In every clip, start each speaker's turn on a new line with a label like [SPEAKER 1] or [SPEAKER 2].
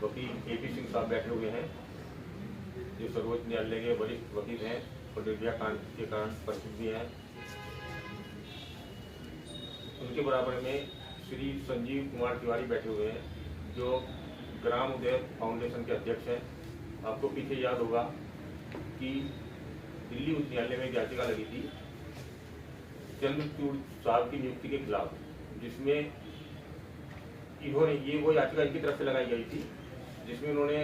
[SPEAKER 1] वकील एपी सिंह साहब बैठे हुए हैं, जो सर्वोच्च न्यायालय के वरिष्ठ वकील हैं और निर्भया कांड के कारण प्रसिद्ध भी हैं। उनके बराबर में श्री संजीव कुमार तिवारी बैठे हुए हैं, जो ग्राम उदय फाउंडेशन के अध्यक्ष हैं। आपको पीछे याद होगा कि दिल्ली उच्च न्यायालय में एक याचिका लगी थी चंद्रचूड़ साहब की नियुक्ति के खिलाफ, जिसमें इन्होंने ये वो याचिका इनकी तरफ से लगाई गई थी, जिसमें उन्होंने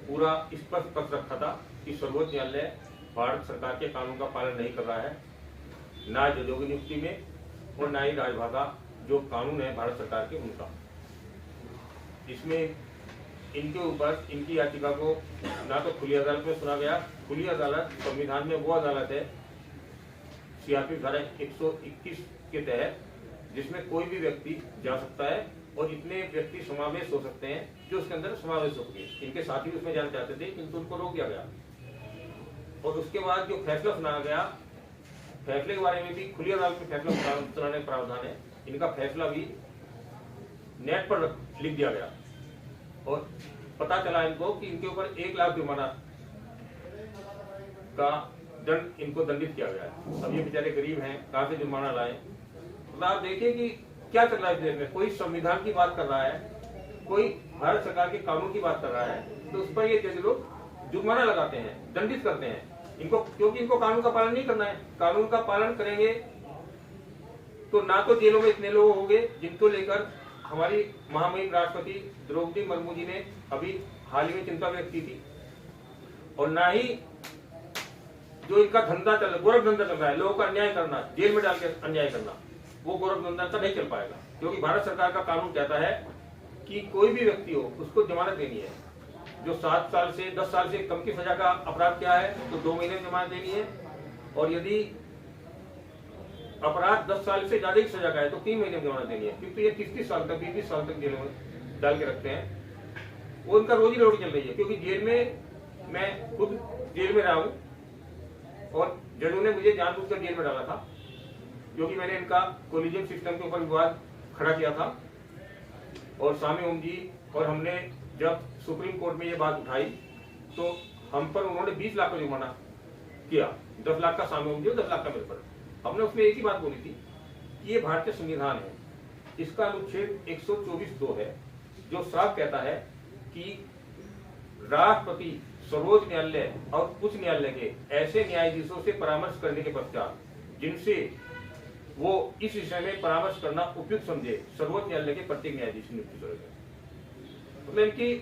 [SPEAKER 1] पूरा स्पष्ट पक्ष रखा था कि सर्वोच्च न्यायालय भारत सरकार के कानून का पालन नहीं कर रहा है, ना जजों की नियुक्ति में और ना ही राजभाषा जो कानून है भारत सरकार के उनका। इसमें इनके ऊपर इनकी याचिका को ना तो खुली अदालत में सुना गया। खुली अदालत संविधान में वो अदालत है सीआरपीसी धारा 121 के तहत, जिसमें कोई भी व्यक्ति जा सकता है और इतने व्यक्ति समावेश हो सकते हैं जो उसके अंदर समावेश हो गए। इनके साथी उसमें जाना चाहते थे किंतु उनको रोक दिया गया। और उसके बाद जो फैसला सुनाया गया, फैसले के बारे में भी खुली अदालत में फैसला सुनाने का प्रावधान है। इनका फैसला भी नेट पर लिख दिया गया और पता चला इनको कि इनके ऊपर 1 लाख जुर्माना का दंड इनको दंडित किया गया है। अब ये बेचारे गरीब हैं, कहां से जुर्माना लाए? तो आप देखिए कि क्या चल रहा है देश में। कोई संविधान की बात कर रहा है, कोई भारत सरकार के कानून की बात कर रहा है, तो उस पर ये जज लोग जुर्माना लगाते हैं, दंडित करते हैं इनको, क्योंकि इनको कानून का पालन नहीं करना है। कानून का पालन करेंगे तो ना तो जेलों में इतने लोग होंगे जिनको लेकर हमारी महामहिम राष्ट्रपति द्रौपदी मुर्मू जी ने अभी हाल ही में चिंता व्यक्त की थी, और ना ही जो इनका धंधा चल रहा है, गोरख धंधा चल रहा है, लोगों का अन्याय करना, जेल में डाल के अन्याय करना, वो गोरख धंधा का नहीं चल पाएगा। क्योंकि भारत सरकार का कानून कहता है कि कोई भी व्यक्ति हो उसको जमानत देनी है। जो 7 साल से 10 साल से कम की सजा का अपराध क्या है तो 2 महीने में जमानत देनी है, और यदि अपराध 10 साल से ज्यादा की सजा का है तो 3 महीने में जमानत देनी है। क्योंकि ये 30 साल तक 20 साल तक जेल में डाल के रखते हैं। वो उनका रोजी रोटी चल रही है। क्योंकि जेल में मैं खुद जेल में रहा हूं और जजों ने मुझे जानबूझकर जेल में डाला था, क्योंकि मैंने इनका कोलिजियम सिस्टम के ऊपर विवाद खड़ा किया था। और स्वामी ओम जी और हमने जब सुप्रीम कोर्ट में ये बात उठाई तो हम पर उन्होंने 20 लाख का जुर्माना किया। 10 लाख का स्वामी ओम जी और 10 लाख का मेरे पर। हमने उसमें एक ही बात बोली थी कि ये भारतीय संविधान है, इसका अनुच्छेद 124(2) है, जो साफ कहता है कि राष्ट्रपति सर्वोच्च न्यायालय और उच्च न्यायालय के ऐसे न्यायाधीशों से परामर्श करने के पश्चात जिनसे वो इस विषय में परामर्श करना उपयुक्त समझे, सर्वोच्च न्यायालय के प्रत्येक न्यायाधीश की नियुक्ति करेगा। मतलब इनकी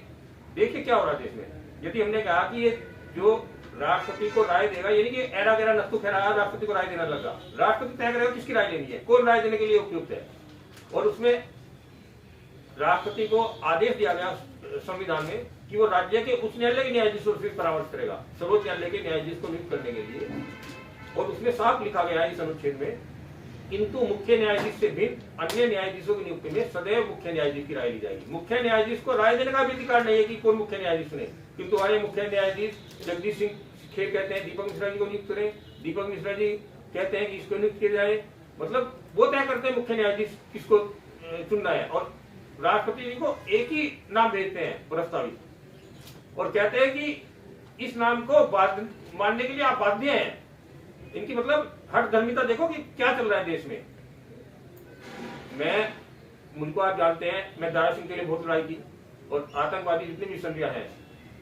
[SPEAKER 1] देखिए क्या हो रहा है देश में। यदि हमने कहा कि ये जो राष्ट्रपति को राय देगा, यानी कि एरा गैरा नस्तु खैरा राष्ट्रपति को राय देना लगा, राष्ट्रपति तय करेगा किसकी राय लेनी है, कौन राय देने के लिए उपयुक्त है। और उसमें राष्ट्रपति को आदेश दिया गया संविधान में कि वो राज्य के उच्च न्यायालय के न्यायाधीशों से परामर्श करेगा सर्वोच्च न्यायालय के न्यायाधीश को नियुक्त करने के लिए। और उसमें साफ लिखा गया है इस अनुच्छेद में, किंतु मुख्य न्यायाधीश से भिन्न अन्य न्यायाधीशों की नियुक्ति में सदैव मुख्य न्यायाधीश की राय ली जाएगी। मुख्य न्यायाधीश को राय देने का भी अधिकार नहीं है कि कौन मुख्य न्यायाधीश चुने, किंतु हमारे मुख्य न्यायाधीश जगदीश सिंह खेर कहते हैं दीपक मिश्रा जी को नियुक्त करें, दीपक मिश्रा जी कहते हैं कि इसको नियुक्त किया जाए। मतलब वो तय करते हैं मुख्य न्यायाधीश किसको चुनना है, और राष्ट्रपति जी को एक ही नाम भेजते हैं प्रस्तावित, और कहते हैं कि इस नाम को मानने के लिए आप बाध्य हैं। इनकी मतलब हट धर्मिता देखो कि क्या चल रहा है देश में। मैं उनको आप जानते हैं, मैं दारा सिंह के लिए बहुत लड़ाई की, और आतंकवादी जितने भी संधियां हैं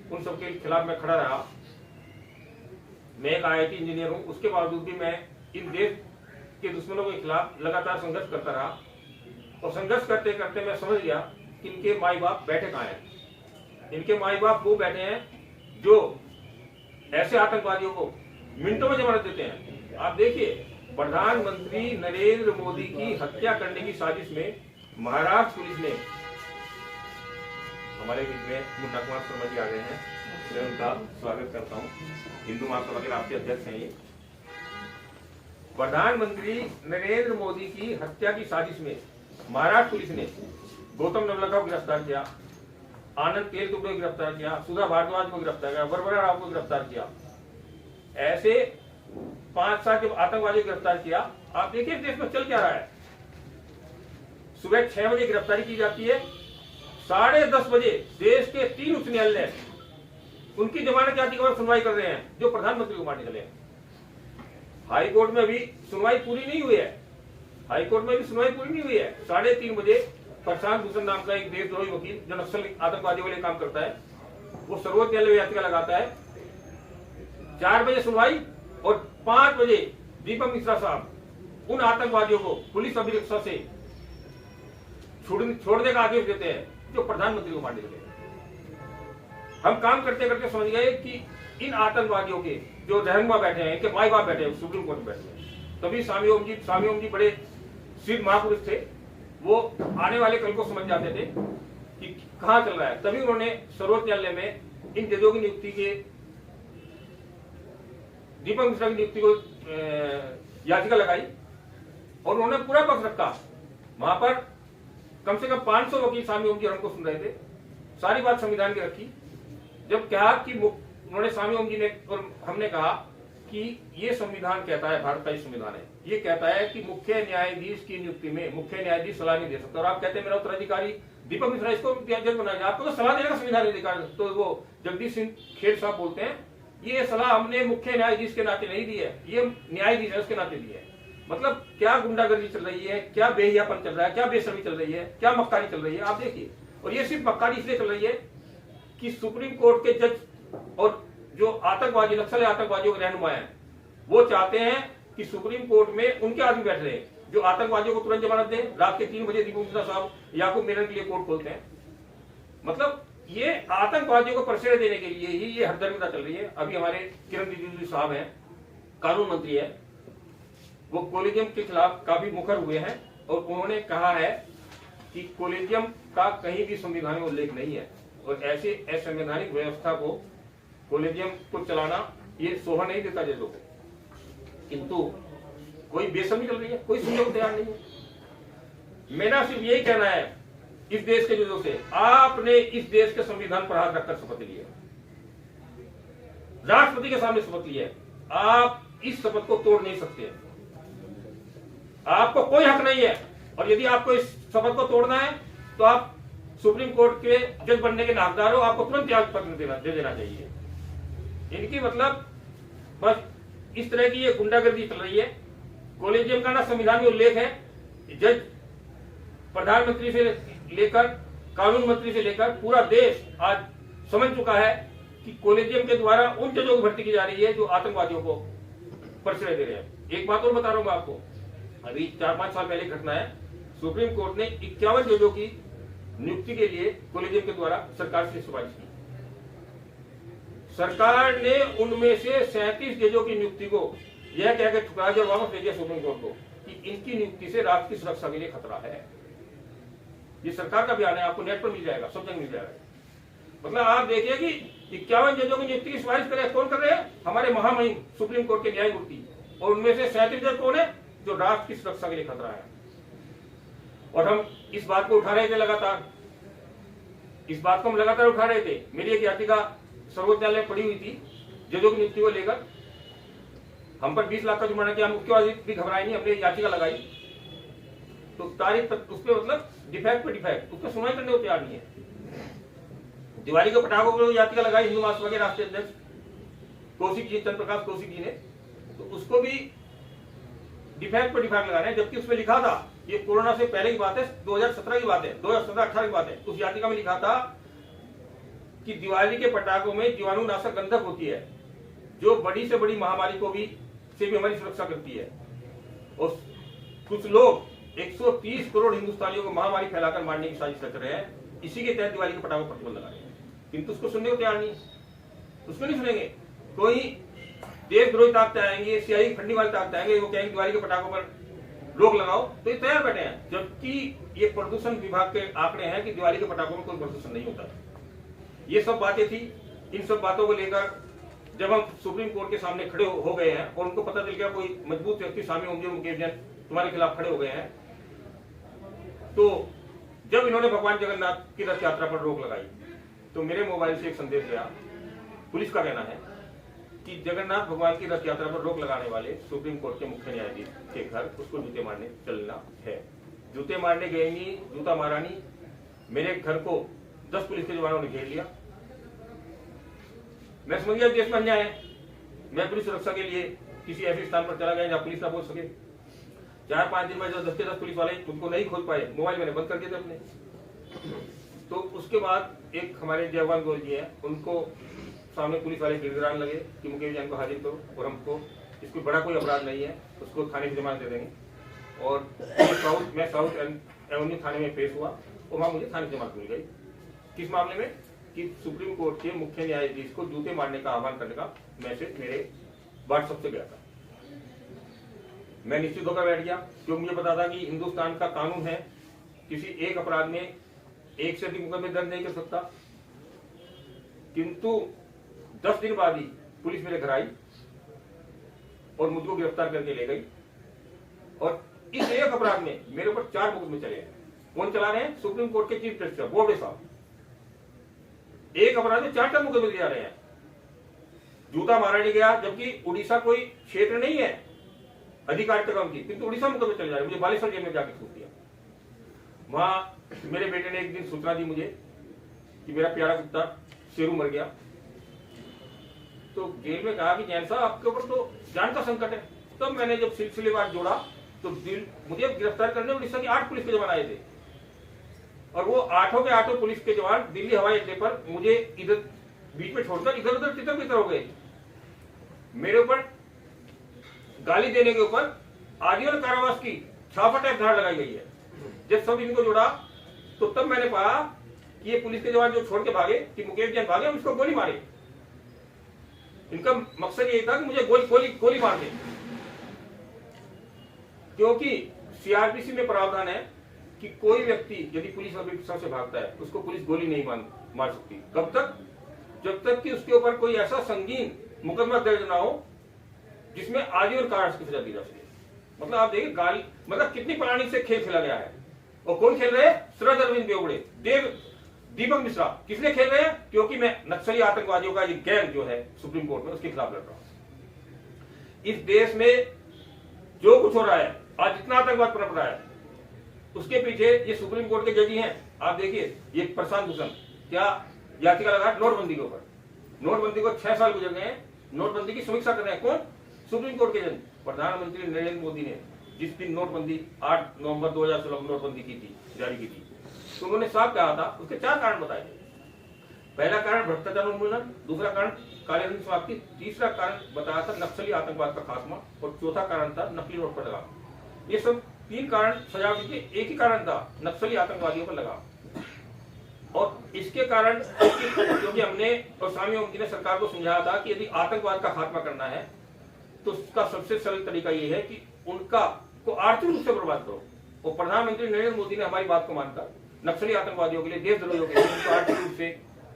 [SPEAKER 1] उन सबके खिलाफ मैं खड़ा रहा। मैं एक IIT इंजीनियर हूं, उसके बावजूद भी मैं इन देश के दुश्मनों के खिलाफ लगातार संघर्ष करता रहा। और संघर्ष करते करते मैं समझ गया कि इनके माई बाप बैठे कहाँ हैं। इनके माई बाप वो बैठे हैं जो ऐसे आतंकवादियों को मिनटों में जमानत देते हैं। आप देखिए, प्रधानमंत्री नरेंद्र मोदी की हत्या करने की साजिश में महाराष्ट्र पुलिस ने, हमारे बीच में मुन्ना कुमार शर्मा जी आ गए हैं, मैं उनका स्वागत करता हूं। हिंदू महासभा के राष्ट्रीय अध्यक्ष हैं ये। प्रधानमंत्री नरेंद्र मोदी की हत्या की साजिश में महाराष्ट्र पुलिस ने गौतम नवलखा को गिरफ्तार किया, आनंद तेलतुंबड़े को गिरफ्तार किया, सुधा भारद्वाज को गिरफ्तार किया, वरवरा राव को गिरफ्तार किया। ऐसे 5-7 के आतंकवादी को गिरफ्तार किया। आप देखिए देश में चल क्या रहा है। सुबह 6 बजे गिरफ्तारी की जाती है, 10:30 बजे देश के 3 उच्च न्यायालय उनकी जमानत याचिका पर सुनवाई कर रहे हैं जो प्रधानमंत्री को मारने चले हैं। हाईकोर्ट में अभी सुनवाई पूरी नहीं हुई है, हाईकोर्ट में भी सुनवाई पूरी नहीं हुई है। 3:30 बजे प्रशांत भूषण नाम का एक देशद्रोही वकील जो नक्सल आतंकवादियों के लिए काम करता है, वो सर्वोच्च न्यायालय में याचिका लगाता है। 4 बजे सुनवाई और 5 बजे दीपक मिश्रा साहब उन आतंकवादियों को पुलिस अभिरक्षा से छोड़ने का आदेश देते हैं जो प्रधानमंत्री को मारने चले। हम काम करते करते समझ गए कि इन आतंकवादियों के जो रहनुमा बैठे हैं, इनके माई बाप बैठे हैं, सुप्रीम कोर्ट में बैठे हैं। तभी स्वामी ओम जी बड़े सिद्ध महापुरुष थे, वो आने वाले कल को समझ जाते थे कि कहां चल रहा है। तभी उन्होंने सर्वोच्च न्यायालय में इन जजों की नियुक्ति के, दीपक मिश्रा की नियुक्ति को याचिका लगाई और उन्होंने पूरा पक्ष रखा। वहां पर कम से कम 500 वकील स्वामी ओम जी हमको सुन रहे थे, सारी बात संविधान की रखी। जब कहा कि उन्होंने स्वामी ओम जी ने और हमने कहा कि ये संविधान कहता है, भारत का ही संविधान है, ये कहता है कि मुख्य न्यायाधीश की नियुक्ति में मुख्य न्यायाधीश सलाह नहीं दे सकता। और आप कहते हैं मेरा उत्तराधिकारी दीपक मिश्रा, इसको जज बनाएगा, आपको तो सलाह देने का संविधान अधिकार। तो वो जगदीश सिंह खेर साहब बोलते हैं ये सलाह हमने मुख्य न्यायाधीश के नाते नहीं दी है, ये न्यायाधीश है उसके नाते दी है। मतलब क्या गुंडागर्दी चल रही है, क्या बेहियापन चल रहा है, क्या बेशर्मी चल रही है, क्या मक्कारी चल रही है, आप देखिए। और ये सिर्फ मक्कारी इसलिए चल रही है कि सुप्रीम कोर्ट के जज और जो आतंकवादी नक्सल आतंकवादियों के रहनुमा हैं, वो चाहते हैं कि सुप्रीम कोर्ट में उनके आदमी बैठ रहे हैं जो आतंकवादियों को तुरंत जमानत दें। रात के 3 बजे दीपक मिश्रा साहब याकूब मेनन के लिए कोर्ट खोलते हैं। मतलब ये आतंकवादियों को प्रश्रय देने के लिए ही ये हरदर्मिता चल रही है। अभी हमारे किरण रिजिजू साहब हैं, कानून मंत्री है, वो कोलेजियम के खिलाफ काफी मुखर हुए हैं और उन्होंने कहा है कि कोलेजियम का कहीं भी संविधान में उल्लेख नहीं है और ऐसे असंवैधानिक व्यवस्था को, कोलेजियम को चलाना ये शोभा नहीं देता जजों को। किंतु कोई बेसब्री चल रही है, कोई सुनने को तैयार नहीं है। मेरा सिर्फ यही कहना है इस देश के जजों से, आपने इस देश के संविधान पर हाथ रखकर शपथ ली है, राष्ट्रपति के सामने शपथ ली है, आप इस शपथ को तोड़ नहीं सकते, आपको कोई हक नहीं है। और यदि आपको इस शपथ को तोड़ना है तो आप सुप्रीम कोर्ट के जज बनने के हकदार हो, आपको तुरंत त्याग पत्र दे देना चाहिए। इनकी मतलब बस इस तरह की ये गुंडागर्दी चल रही है। कोलेजियम का ना संविधान में उल्लेख है, जज प्रधानमंत्री से लेकर कानून मंत्री से लेकर पूरा देश आज समझ चुका है कि कोलेजियम के द्वारा उन जजों की भर्ती की जा रही है जो आतंकवादियों को प्रश्रय दे रहे हैं। एक बात और बता रहा हूं मैं आपको, अभी 4-5 साल पहले घटना है, सुप्रीम कोर्ट ने 51 जजों की नियुक्ति के लिए कोलेजियम के द्वारा सरकार से सिफारिश की। सरकार ने उनमें से 37 जजों की नियुक्ति को यह कहकर ठुकरा दिया और वापस भेज दिया सुप्रीम कोर्ट को कि इनकी नियुक्ति से राष्ट्र की सुरक्षा के लिए खतरा है। ये सरकार का बयान है, आपको नेट पर मिल जाएगा, सब जगह मिल जाएगा। मतलब आप देखिए कि 51 जजों की नियुक्ति की सिफारिश करे, कौन कर रहे हैं? हमारे महामहिम सुप्रीम कोर्ट के न्यायमूर्ति, और उनमें से 37 जज कौन है? जो राष्ट्र की सुरक्षा के लिए खतरा है। और हम इस बात को उठा रहे थे लगातार, इस बात को हम लगातार उठा रहे थे। मेरी एक याचिका सर्वोच्च न्यायालय में पड़ी हुई थी जजों की नियुक्ति को लेकर, हम पर 20 लाख का जुर्माना किया, हम उसके बाद भी घबराए नहीं, हमने याचिका लगाई तो तारीख तक उस पर मतलब डिफेक्ट पे डिफेक्ट, उस पर सुनवाई करने को तैयार नहीं है। दिवाली के पटाखों पर याचिका लगाई हिंदू महासभा के राष्ट्रीय अध्यक्ष कौशिक जी, चंद्र प्रकाश कौशिक जी ने, तो उसको भी डिफेक्ट पे डिफेक्ट लगाने, जबकि उसमें लिखा था, ये कोरोना से पहले की बात है, 2017 की बात है, 2017-18 की बात है, उस याचिका में लिखा था कि दिवाली के पटाखों में जीवाणुनाशक गंधक होती है जो बड़ी से बड़ी महामारी को भी हमारी सुरक्षा करती है। और कुछ लोग 130 करोड़ हिंदुस्तानियों को महामारी फैलाकर मारने की साजिश रच रहे हैं, इसी के तहत दिवाली के पटाखों पर प्रतिबंध लगा रहे हैं। किंतु उसको सुनने को तैयार नहीं, उसको नहीं सुनेंगे। कोई देशद्रोही ताकतें आएंगे, सियाही फंडी वाले ताकतें आएंगे, वो कहेंगे दिवाली के पटाखों पर रोक लगाओ, तो ये तैयार बैठे हैं। जबकि ये प्रदूषण विभाग के आंकड़े हैं कि दिवाली के पटाखों में कोई प्रदूषण नहीं होता। ये सब बातें थी, इन सब बातों को लेकर जब हम सुप्रीम कोर्ट के सामने खड़े हो गए हैं और उनको पता चल गया कोई मजबूत व्यक्ति स्वामी ओम जी मुकेश जैन तुम्हारे खिलाफ खड़े हो गए हैं, तो जब इन्होंने भगवान जगन्नाथ की रथ यात्रा पर रोक लगाई तो मेरे मोबाइल से एक संदेश गया। पुलिस का कहना है कि जगन्नाथ भगवान की रथ यात्रा पर रोक लगाने वाले सुप्रीम कोर्ट के मुख्य न्यायाधीश के घर उसको जूते मारने चलना है। जूते मारने गएंगी, जूता मारानी, मेरे घर को 10 पुलिस के जवानों ने घेर लिया। मैं समझ गया देश में अन्याय है। मैं पुलिस सुरक्षा के लिए किसी ऐसे स्थान पर चला गया जहां पुलिस ना पहुंच सके। 4-5 दिन में जो 10 के 10 पुलिस वाले उनको नहीं खोल पाए, मोबाइल मैंने बंद कर दिए थे अपने। तो उसके बाद एक हमारे जयवान गोल जी हैं, उनको सामने पुलिस वाले गिरगिराने लगे कि मुकेश जैन को हाजिर करो और हमको इसको बड़ा कोई अपराध नहीं है, उसको थाने की जमानत दे देंगे। और मैं साउथ एवेन्यू थाने में पेश हुआ और वहां मुझे थाने की जमानत मिल गई। किस मामले में कि सुप्रीम कोर्ट के मुख्य न्यायाधीश को जूते मारने का आह्वान करने का मैसेज मेरे व्हाट्सएप से गया था। मैं निश्चित होकर बैठ गया क्योंकि मुझे पता था कि हिंदुस्तान का कानून है किसी एक अपराध में एक से अधिक मुकदमे दर्ज नहीं कर सकता। किंतु 10 दिन बाद ही पुलिस मेरे घर आई और मुझको गिरफ्तार करके ले गई और इस एक अपराध में मेरे ऊपर 4 मुकदमे चले हैं। कौन चला रहे हैं? सुप्रीम कोर्ट के चीफ जस्टिस बोबडे साहब। एक अपराध में 4 मुकदमे दिया रहे हैं। जूता मारा नहीं गया, जबकि उड़ीसा कोई क्षेत्र नहीं है अधिकारिता कम की, किंतु उड़ीसा मुकदमे चले जा रहे। मुझे बालेश्वर जेल में जाकर सूट दिया। वहां मेरे बेटे ने एक दिन सूचना दी मुझे कि मेरा प्यारा कुत्ता शेरू मर गया। तो जेल में कहा कि जैन साहब आपके ऊपर तो जान का संकट है। तब मैंने जब सिलसिलेवार जोड़ा तो मुझे गिरफ्तार करने उड़ीसा की 8 पुलिस के जवान आए थे और वो 8 के 8 पुलिस के जवान दिल्ली हवाई अड्डे पर मुझे इधर बीच में छोड़कर इधर उधर तितर बितर हो गए। मेरे ऊपर गाली देने के ऊपर आजीवन कारावास की छापा टाइप धार लगाई गई है। जब सब इनको जोड़ा तो तब मैंने पाया कि ये पुलिस के जवान जो छोड़ के भागे कि मुकेश जैन भागे, हम इसको गोली मारे। इनका मकसद यही था कि मुझे गोली मार दे, क्योंकि सीआरपीसी में प्रावधान है कि कोई व्यक्ति यदि पुलिस ऑफिसर से भागता है उसको पुलिस गोली नहीं मार सकती। कब तक? जब तक कि उसके ऊपर कोई ऐसा संगीन मुकदमा दर्ज ना हो जिसमें आजीवन कारावास की सजा दी जा सके। मतलब आप देखिए गाली, मतलब कितनी प्राणी से खेल खेला गया है। और कौन खेल रहे हैं? शरद अरविंद बेवड़े, दीपक मिश्रा। किस लिए खेल रहे हैं? क्योंकि मैं नक्सली आतंकवादियों का ये गैंग जो है सुप्रीम कोर्ट में, उसके खिलाफ लड़ रहा हूं। इस देश में जो कुछ हो रहा है, आज जितना आतंकवाद पनप रहा है, उसके पीछे ये सुप्रीम कोर्ट के जज ही हैं। आप देखिए ये प्रशांत भूषण क्या याचिका लगा नोटबंदी के ऊपर। नोटबंदी को 6 साल गुजर गए हैं, नोटबंदी की समीक्षा कर रहे हैं कौन? सुप्रीम कोर्ट के जज। प्रधानमंत्री नरेंद्र मोदी ने जिस दिन नोटबंदी 8 नवंबर 2016 को नोटबंदी की थी, जारी की थी, तो उन्होंने साफ कहा था, उसके 4 कारण बताए थे। पहला कारण भ्रष्टाचार उन्मूलन, दूसरा कारण कालेधन समाप्ति, तीसरा कारण बताया था नक्सली आतंकवाद का खात्मा और चौथा कारण था नकली नोट पर लगाम। ये सब 3 कारण सजाव के, एक ही कारण था नक्सली आतंकवादियों पर लगाम। और इसके कारण क्योंकि हमने और स्वामी ओम जी ने सरकार को समझाया था कि यदि आतंकवाद का खात्मा करना है तो उसका सबसे सरल तरीका ये है कि उनका को आर्थिक रूप से बर्बाद करो। और प्रधानमंत्री नरेंद्र मोदी ने हमारी बात को मानकर नक्सली आतंकवादियों के लिए, देशद्रोहियों के लिए उनको आर्थिक रूप से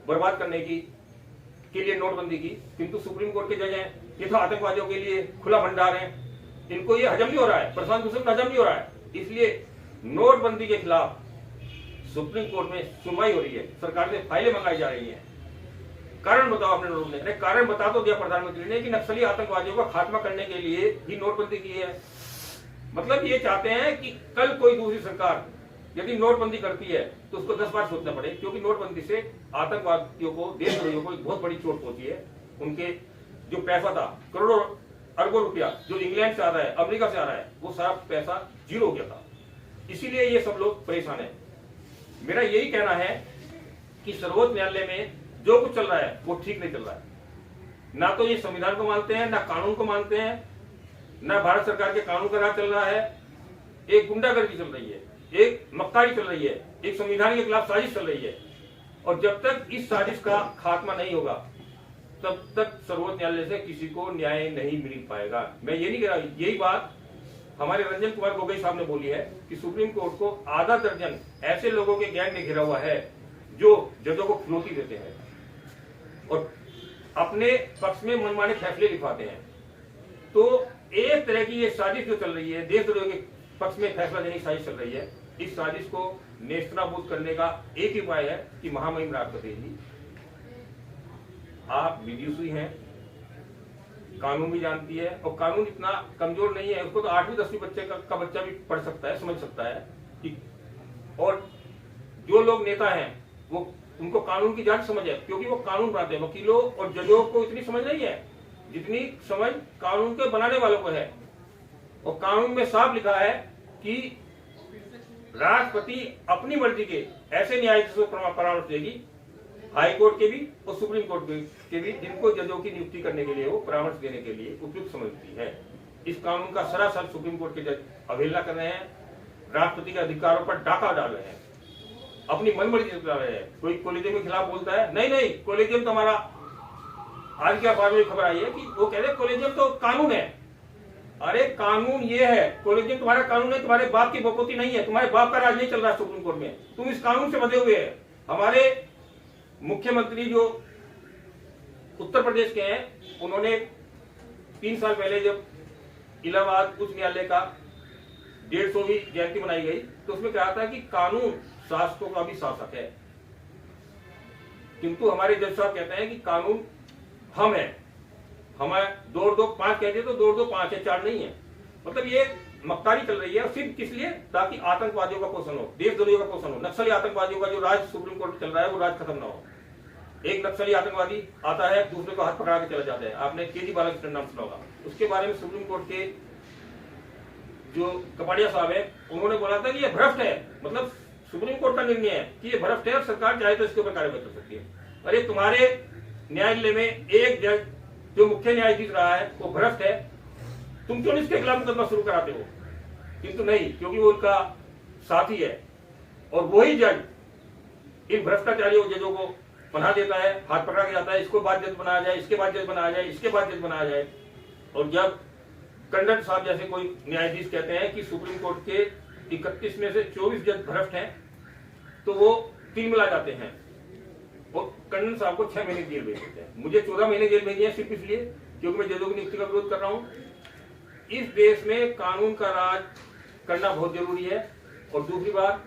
[SPEAKER 1] बर्बाद करने के लिए नोटबंदी की। किंतु सुप्रीम कोर्ट के जज हैं, ये तो आतंकवादियों के लिए खुला भंडार है, इनको ये हजम नहीं हो रहा है, प्रशांत भूषण को हजम नहीं हो रहा है। इसलिए नोटबंदी के खिलाफ सुप्रीम कोर्ट में सुनवाई हो रही है, सरकार से फाइलें मंगाई जा रही है। कारण बताओ आपने लोगों ने? कारण बता तो दिया प्रधानमंत्री ने कि नक्सली आतंकवादियों का खात्मा करने के लिए ही नोटबंदी की है। मतलब ये चाहते हैं कि कल कोई दूसरी सरकार यदि नोटबंदी करती है तो उसको 10 बार सोचना पड़े, क्योंकि नोटबंदी से आतंकवादियों को, देशद्रोहियों को एक बहुत बड़ी चोट पहुंची है। उनके जो पैसा था, करोड़ों अरबों रुपया जो इंग्लैंड से आ रहा है, अमेरिका से आ रहा है, वो सारा पैसा जीरो हो गया था। इसीलिए ये सब लोग परेशान है। मेरा यही कहना है कि सर्वोच्च न्यायालय में जो कुछ चल रहा है वो ठीक नहीं चल रहा है। ना तो ये संविधान को मानते हैं, ना कानून को मानते हैं, ना भारत सरकार के कानून का राज चल रहा है। एक गुंडागर्दी चल रही है, एक मक्कारी चल रही है, एक संविधान के खिलाफ साजिश चल रही है। और जब तक इस साजिश का खात्मा नहीं होगा तब तक सर्वोच्च न्यायालय से किसी को न्याय नहीं मिल पाएगा। मैं ये नहीं कह रहा, यही बात हमारे रंजन कुमार गोगोई साहब ने बोली है कि सुप्रीम कोर्ट को आधा दर्जन ऐसे लोगों के गैंग ने घिरा हुआ है जो जजों को फिरौती देते हैं और अपने पक्ष में मनमाने फैसले लिखवाते हैं। तो एक तरह की ये साजिश जो चल रही है, देशद्रोह के पक्ष में फैसला देने की साजिश चल रही है, इस साजिश को नेस्तनाबूद करने का एक ही उपाय है कि महामहिम राष्ट्रपति जी, आप विद्युषी हैं, कानून भी जानती है और कानून इतना कमजोर नहीं है, उसको तो 8वीं 10वीं बच्चे का बच्चा भी पढ़ सकता है, समझ सकता है कि और जो लोग नेता हैं वो उनको कानून की जांच समझ है, क्योंकि वो कानून बनाते हैं। वकीलों और जजों को इतनी समझ नहीं है जितनी समझ कानून के बनाने वालों को है। और कानून में साफ लिखा है कि राष्ट्रपति अपनी मर्जी के ऐसे न्यायाधीशों को परामर्श देगी, हाई कोर्ट के भी और सुप्रीम कोर्ट के भी, जिनको जजों की नियुक्ति करने के लिए वो परामर्श देने के लिए उपयुक्त समझती है। इस कानून का सरासर सुप्रीम कोर्ट के जज अवहेलना कर रहे हैं, राष्ट्रपति के अधिकारों पर डाका डाल रहे हैं, अपनी मनमर्जी से डाल रहे हैं। कोई कोलेजियम के खिलाफ बोलता है, नहीं कोलेजियम तो हमारा, आज के अखबार में खबर आई है कि वो कह रहे कोलेजियम तो कानून है। अरे कानून ये है, कोलेजियम तुम्हारा कानून है, तुम्हारे बाप की बपोती नहीं है, तुम्हारे बाप का राज नहीं चल रहा सुप्रीम कोर्ट में, तुम इस कानून से बंधे हुए हैं। हमारे मुख्यमंत्री जो उत्तर प्रदेश के हैं, उन्होंने 3 साल पहले जब इलाहाबाद उच्च न्यायालय का 150वीं जयंती मनाई गई तो उसमें कहा था कि कानून शासकों का भी शासक है, किंतु हमारे जज साहब कहते हैं कि कानून हम है, हमें 2 और 2 5 कहते तो 2 और 2 5 है, 4 नहीं है। मतलब ये मक्कारी चल रही है, और सिर्फ किस लिए, ताकि आतंकवादियों का पोषण हो, देशद्रोहियों का पोषण हो, नक्सली आतंकवादियों का जो राज सुप्रीम कोर्ट में चल रहा है वो राज खत्म ना हो। एक नक्सली आतंकवादी आता है, दूसरे को हाथ पकड़ा के चला जाता है, आपने केजी बालाकृष्णन नाम सुना होगा। उसके बारे में सुप्रीम कोर्ट के जो कपाड़िया साहब है उन्होंने बोला था कि ये भ्रष्ट है, मतलब सुप्रीम कोर्ट का निर्णय है कि ये भ्रष्ट है और सरकार चाहे तो इसके ऊपर कार्रवाई कर सकती है। अरे तुम्हारे न्यायालय में एक जज जो मुख्य न्यायाधीश रहा है वो भ्रष्ट है, तुम क्यों इसके खिलाफ मुकदमा शुरू कराते हो? किंतु नहीं, क्योंकि वो उनका साथी है और वही जज इन भ्रष्टाचारियों जजों को पनाह देता है, हाथ पकड़ा के जाता है, इसको बाद जज बनाया जाए, इसके बाद जज बनाया जाए, इसके बाद जज बनाया जाए। और जब कंडन साहब जैसे कोई न्यायाधीश कहते हैं कि सुप्रीम कोर्ट के 31 में से 24 जज भ्रष्ट हैं, तो वो 3 मिला जाते हैं और कंडन साहब को 6 महीने जेल भेज देते हैं। मुझे 14 महीने जेल भेजी है सिर्फ इसलिए क्योंकि मैं जजों की नियुक्ति का विरोध कर रहा हूँ। इस देश में कानून का राज करना बहुत जरूरी है। और दूसरी बात,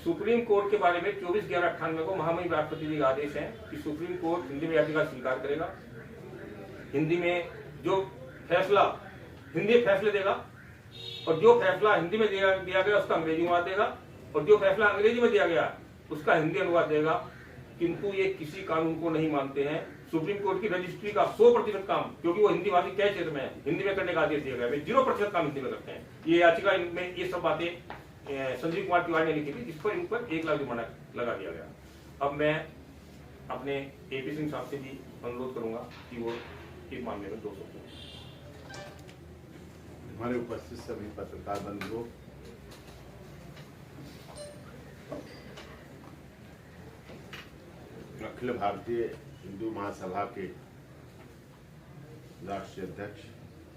[SPEAKER 1] सुप्रीम कोर्ट के बारे में 24/11/98 को महामहिम राष्ट्रपति जी का आदेश है कि सुप्रीम कोर्ट हिंदी में याचिका स्वीकार करेगा, हिंदी में जो फैसला हिंदी फैसले देगा, और जो फैसला हिंदी में दिया गया उसका अंग्रेजी अनुवाद देगा, और जो फैसला अंग्रेजी में दिया गया उसका हिंदी अनुवाद देगा। किंतु ये किसी कानून को नहीं मानते हैं। सुप्रीम कोर्ट की रजिस्ट्री का 100% काम, क्योंकि वो हिंदी भाषी कई क्षेत्र में है, हिंदी में करने का आदेश दिया गया है, 0% काम हिंदी में करते हैं। ये याचिका इनमें ये सब बातें संजीव कुमार तिवारी ने लिखी थी, जिस पर इन पर 1 लाख जुर्माना लगा दिया गया। अब मैं अपने AP सिंह साहब से भी अनुरोध करूंगा कि वो इस मामले में 200
[SPEAKER 2] हमारे उपस्थित सभी पत्रकार बंधुओं, अखिल भारतीय हिंदू महासभा के राष्ट्रीय अध्यक्ष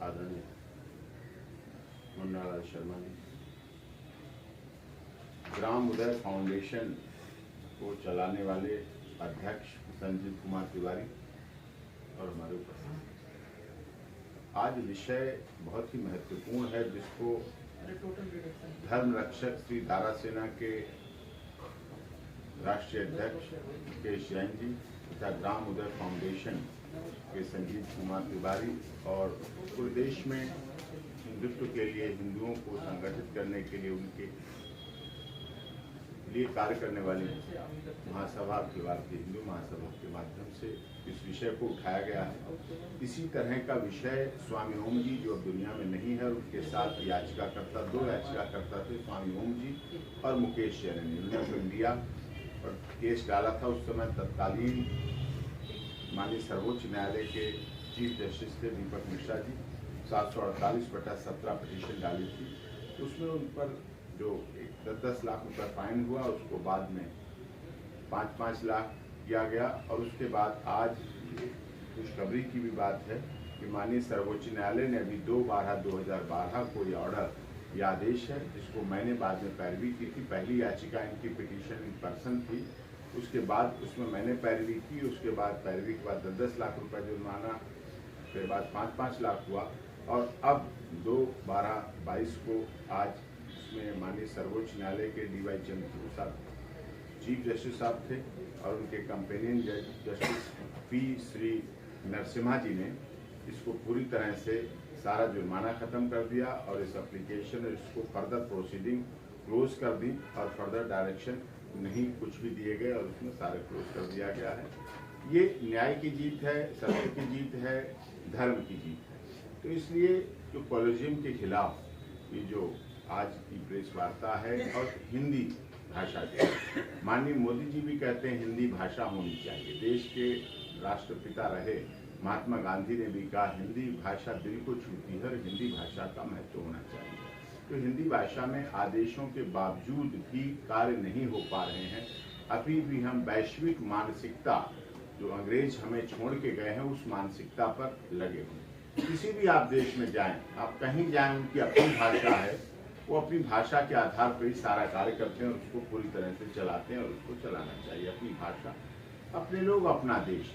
[SPEAKER 2] आदरणीय मुन्नालाल शर्मा जी, ग्राम उदय फाउंडेशन को चलाने वाले अध्यक्ष संजीव कुमार तिवारी और हमारे उपस्थित, आज विषय बहुत ही महत्वपूर्ण है जिसको धर्म रक्षक श्री दारा सेना के राष्ट्रीय अध्यक्ष मुकेश जैन जी तथा ग्राम उदय फाउंडेशन के संजीव कुमार तिवारी और पूरे देश में हिंदुत्व के लिए, हिंदुओं को संगठित करने के लिए, उनके लिए कार्य करने वाली महासभा, अखिल भारतीय हिंदू महासभा के माध्यम से इस विषय को उठाया गया है। इसी तरह का विषय स्वामी ओम जी, जो अब दुनिया में नहीं है, उनके साथ याचिकाकर्ता 2 याचिकाकर्ता थे, स्वामी ओम जी और मुकेश जैन ने, उन्होंने लिया और केस डाला था। उस समय तत्कालीन माननीय सर्वोच्च न्यायालय के चीफ जस्टिस थे दीपक मिश्रा जी, 748/17 पिटीशन डाली थी। उसमें उन पर जो 10-10 लाख रुपये फाइन हुआ, उसको बाद में 5-5 लाख किया गया। और उसके बाद आज खुशखबरी की भी बात है कि माननीय सर्वोच्च न्यायालय ने अभी 2/12/2012 को ये ऑर्डर, ये आदेश है जिसको मैंने बाद में पैरवी की थी। पहली याचिका इनकी पिटीशन इन पर्सन थी, उसके बाद उसमें मैंने पैरवी की, उसके बाद पैरवी के बाद 10-10 लाख रुपये जुर्माना, फिर बाद 5-5 लाख हुआ। और अब 2/12/22 को आज इसमें माननीय सर्वोच्च न्यायालय के DY चंद्रचूड़ साहब चीफ जस्टिस साहब थे और उनके कंपेनियन जज जस्टिस P श्री नरसिम्हा जी ने इसको पूरी तरह से सारा जुर्माना खत्म कर दिया और इस एप्लीकेशन और इसको फर्दर प्रोसीडिंग क्लोज कर दी और फर्दर डायरेक्शन नहीं कुछ भी दिए गए और उसमें सारे क्लोज कर दिया गया है। ये न्याय की जीत है, सत्य की जीत है, धर्म की जीत है। तो इसलिए जो कॉलेजियम के खिलाफ ये जो आज की प्रेस वार्ता है और हिंदी भाषा के, माननीय मोदी जी भी कहते हैं हिंदी भाषा होनी चाहिए। देश के राष्ट्रपिता रहे महात्मा गांधी ने भी कहा हिंदी भाषा दिल को छूती है और हिंदी भाषा का महत्व होना चाहिए। तो हिंदी भाषा में आदेशों के बावजूद भी कार्य नहीं हो पा रहे हैं। अभी भी हम वैश्विक मानसिकता जो अंग्रेज हमें छोड़ के गए हैं उस मानसिकता पर लगे हुए। किसी भी आप देश में जाएं, आप कहीं जाएं, उनकी अपनी भाषा है, वो अपनी भाषा के आधार पर ही सारा कार्य करते हैं और उसको पूरी तरह से चलाते हैं और उसको चलाना चाहिए। अपनी भाषा, अपने लोग, अपना देश।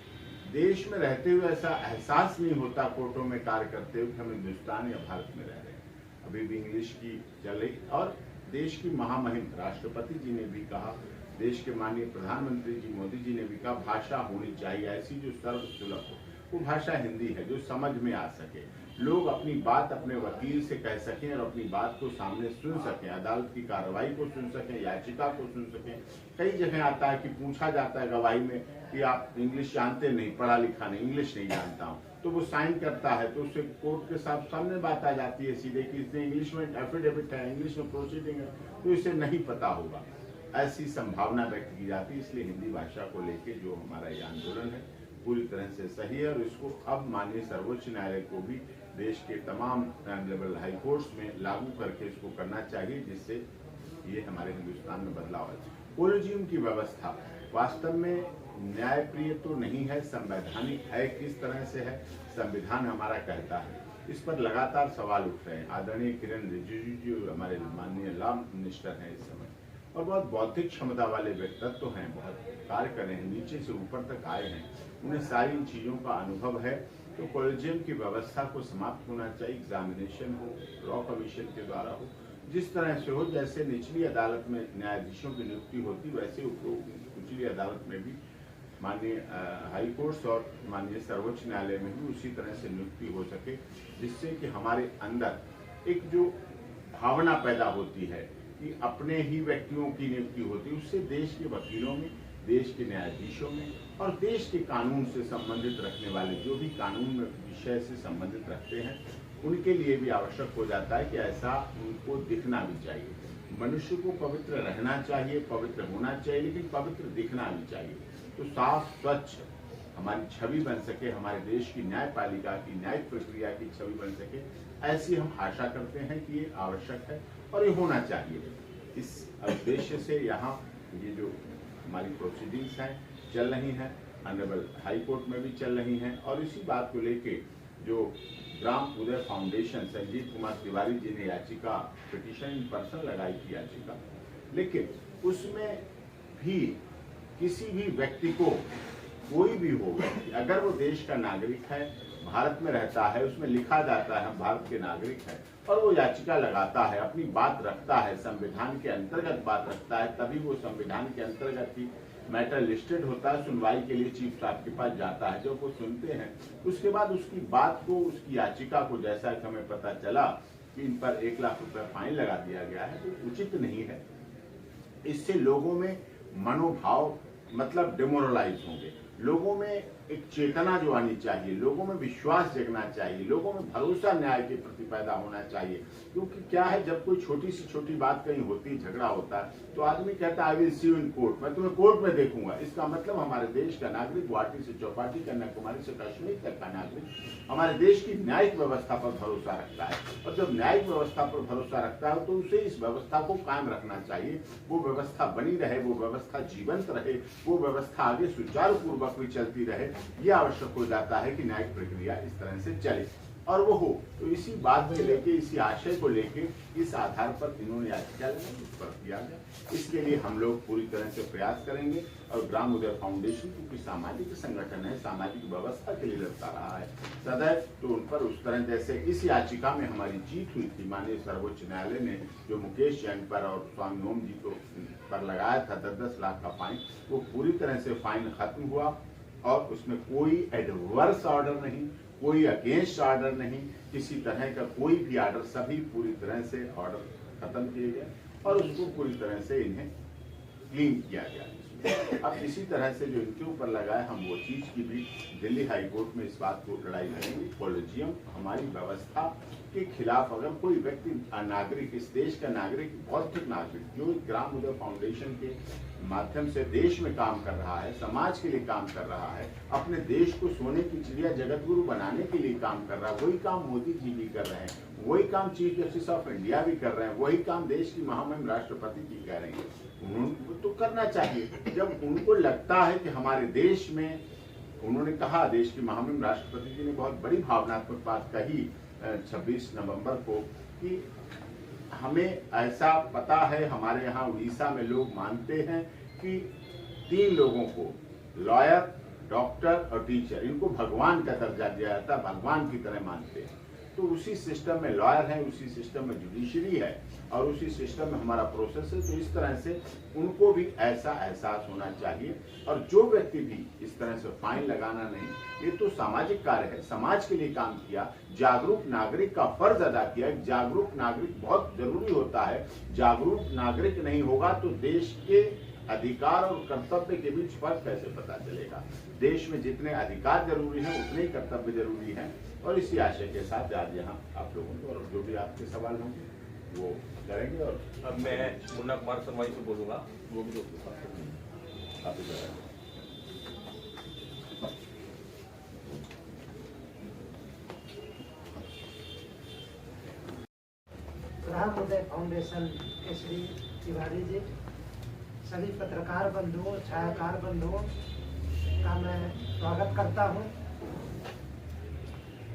[SPEAKER 2] देश में रहते हुए ऐसा एहसास नहीं होता कोर्टों में कार्य करते हुए कि हम हिंदुस्तान या भारत में रह रहे हैं। अभी भी इंग्लिश की चल रही और देश की महामहिम राष्ट्रपति जी ने भी कहा, देश के माननीय प्रधानमंत्री जी मोदी जी ने भी कहा भाषा होनी चाहिए ऐसी जो सर्वसुलभ हो। वो भाषा हिंदी है जो समझ में आ सके, लोग अपनी बात अपने वकील से कह सकें और अपनी बात को सामने सुन सकें, अदालत की कार्रवाई को सुन सकें, याचिका को सुन सकें। कई जगह आता है कि पूछा जाता है गवाही में कि आप इंग्लिश जानते नहीं, पढ़ा लिखा नहीं, इंग्लिश नहीं जानता हूँ, तो वो साइन करता है तो उससे कोर्ट के सामने बात आ जाती है सीधे कि इसने इंग्लिश में एफिडेविट है, इंग्लिश में प्रोसीडिंग है, तो इसे नहीं पता होगा। ऐसी संभावना व्यक्त की जाती है। इसलिए हिंदी भाषा को लेके जो हमारा ये आंदोलन है पूरी तरह से सही है और इसको अब माननीय सर्वोच्च न्यायालय को भी देश के तमाम लेवल हाई कोर्ट्स में लागू करके इसको करना चाहिए, जिससे ये हमारे हिंदुस्तान में बदलाव है। कोलेजियम की व्यवस्था वास्तव में न्यायप्रिय तो नहीं है, संवैधानिक है। किस तरह से है, संविधान हमारा कहता है। इस पर लगातार सवाल उठ रहे हैं। आदरणीय किरण रिजिजू जी हमारे माननीय लॉ मिनिस्टर हैं इस समय और बहुत बौद्धिक क्षमता वाले व्यक्तित्व हैं, बहुत कार्य कर रहे हैं, नीचे से ऊपर तक आए हैं, उन्हें सारी इन चीज़ों का अनुभव है। तो कोलेजियम की व्यवस्था को समाप्त होना चाहिए। एग्जामिनेशन हो, लॉ कमीशन के द्वारा हो, जिस तरह से हो, जैसे निचली अदालत में न्यायाधीशों की नियुक्ति होती वैसे उच्चली अदालत में भी माननीय हाई कोर्ट्स और माननीय सर्वोच्च न्यायालय में भी उसी तरह से नियुक्ति हो सके, जिससे कि हमारे अंदर एक जो भावना पैदा होती है कि अपने ही व्यक्तियों की नियुक्ति होती है, उससे देश के वकीलों में, देश के न्यायाधीशों में और देश के कानून से संबंधित रखने वाले जो भी कानून में विषय से संबंधित रखते हैं उनके लिए भी आवश्यक हो जाता है कि ऐसा उनको दिखना भी चाहिए। मनुष्य को पवित्र रहना चाहिए, पवित्र होना चाहिए, लेकिन पवित्र दिखना भी चाहिए। तो साफ स्वच्छ हमारी छवि बन सके, हमारे देश की न्यायपालिका की न्यायिक प्रक्रिया की छवि बन सके, ऐसी हम आशा करते हैं कि ये आवश्यक है और ये होना चाहिए। इस उद्देश्य से यहाँ ये जो हमारी प्रोसीडिंग्स हैं चल रही हैं, ऑनरेबल हाई कोर्ट में भी चल रही हैं और इसी बात को लेके जो ग्राम उदय फाउंडेशन संजीव कुमार तिवारी जी ने याचिका पिटीशन इन पर्सन लगाई थी याचिका, लेकिन उसमें भी किसी भी व्यक्ति को कोई भी हो व्यक्ति अगर वो देश का नागरिक है, भारत में रहता है, उसमें लिखा जाता है हम भारत के नागरिक हैं और वो याचिका लगाता है, अपनी बात रखता है, संविधान के अंतर्गत बात रखता है, तभी वो संविधान के अंतर्गत ही मैटर लिस्टेड होता है, सुनवाई के लिए चीफ साहब के पास जाता है। जब वो सुनते हैं उसके बाद उसकी बात को, उसकी याचिका को, जैसा कि हमें पता चला कि इन पर 1 लाख रुपए फाइन लगा दिया गया है, तो उचित नहीं है। इससे लोगों में मनोभाव मतलब डिमोरलाइज होंगे, लोगों में एक चेतना जो आनी चाहिए, लोगों में विश्वास जगना चाहिए, लोगों में भरोसा न्याय के प्रति पैदा होना चाहिए। क्योंकि क्या है, जब कोई छोटी सी छोटी बात कहीं होती, झगड़ा होता है, तो आदमी कहता है I will see you in court, मैं तुम्हें कोर्ट में देखूंगा। इसका मतलब हमारे देश का नागरिक, गुवाहाटी से चौपाटी, कन्याकुमारी से कश्मीर तक का नागरिक हमारे देश की न्यायिक व्यवस्था पर भरोसा रखता है और जब न्यायिक व्यवस्था पर भरोसा रखता है तो उसे इस व्यवस्था को कायम रखना चाहिए। वो व्यवस्था बनी रहे, वो व्यवस्था जीवंत रहे, वो व्यवस्था आगे सुचारू पूर्वक भी चलती रहे। ये आवश्यक हो जाता है कि न्यायिक प्रक्रिया इस तरह से चले और वो हो। तो इसी बात को लेके, इसी आशय को लेके, इस आधार पर इन्होंने याचिका किया गया। इसके लिए हम लोग पूरी तरह से प्रयास करेंगे और ग्राम उदय फाउंडेशन क्योंकि सामाजिक संगठन है, सामाजिक व्यवस्था के लिए लड़ता रहा है सदैव, तो उन पर उस तरह जैसे इस याचिका में हमारी जीत हुई थी, माननीय सर्वोच्च न्यायालय ने जो मुकेश जैन पर और स्वामी ओम जी को पर लगाया था 10-10 लाख का फाइन, वो पूरी तरह से फाइन खत्म हुआ और उसमें कोई एडवर्स ऑर्डर नहीं, कोई अगेंस्ट ऑर्डर नहीं, किसी तरह का कोई भी ऑर्डर, सभी पूरी तरह से ऑर्डर खत्म किए गए और उसको पूरी तरह से इन्हें क्लीन किया गया। अब इसी तरह से जो इनके ऊपर लगा है, हम वो चीज की भी दिल्ली हाई कोर्ट में इस बात को लड़ाई लड़ेंगे। कॉलेजियम हमारी व्यवस्था के खिलाफ अगर कोई व्यक्ति नागरिक, इस देश का नागरिक, बौद्धिक नागरिक जो ग्राम उदय फाउंडेशन के माध्यम से देश में काम कर रहा है, समाज के लिए काम कर रहा है, अपने देश को सोने की चिड़िया जगत गुरु बनाने के लिए काम कर रहा है, वही काम मोदी जी भी कर रहे हैं, वही काम चीफ जस्टिस ऑफ इंडिया भी कर रहे हैं, वही काम देश की महामहिम राष्ट्रपति जी कर रहे हैं। उनको तो करना चाहिए। जब उनको लगता है कि हमारे देश में, उन्होंने कहा, देश की महामहिम राष्ट्रपति जी ने बहुत बड़ी भावनात्मक बात कही 26 नवंबर को कि हमें ऐसा पता है, हमारे यहाँ उड़ीसा में लोग मानते हैं कि 3 लोगों को, लॉयर, डॉक्टर और टीचर, इनको भगवान का दर्जा दिया जाता है, भगवान की तरह मानते हैं। तो उसी सिस्टम में लॉयर है, उसी सिस्टम में जुडिशरी है और उसी सिस्टम में हमारा प्रोसेस है। तो इस तरह से उनको भी ऐसा एहसास होना चाहिए। और जो व्यक्ति भी इस तरह से फाइन लगाना नहीं, ये तो सामाजिक कार्य है, समाज के लिए काम किया, जागरूक नागरिक का फर्ज अदा किया। जागरूक नागरिक बहुत जरूरी होता है। जागरूक नागरिक नहीं होगा तो देश के अधिकार और कर्तव्य के बीच फर्क कैसे पता चलेगा। देश में जितने अधिकार जरूरी हैं उतने ही कर्तव्य जरूरी हैं। और इसी आशय के साथ आज यहाँ आप लोगों को, और जो भी आपके सवाल होंगे वो करेंगे। और
[SPEAKER 1] अब मैं मुन्ना कुमार शर्मा जी से बोलूंगा, वो भी दोस्तों
[SPEAKER 2] आप इधर आइए।
[SPEAKER 3] ग्राम उदय फाउंडेशन के श्री तिवारी जी, सभी पत्रकार बंधुओं, छायाकार बंधुओं का मैं स्वागत करता हूं।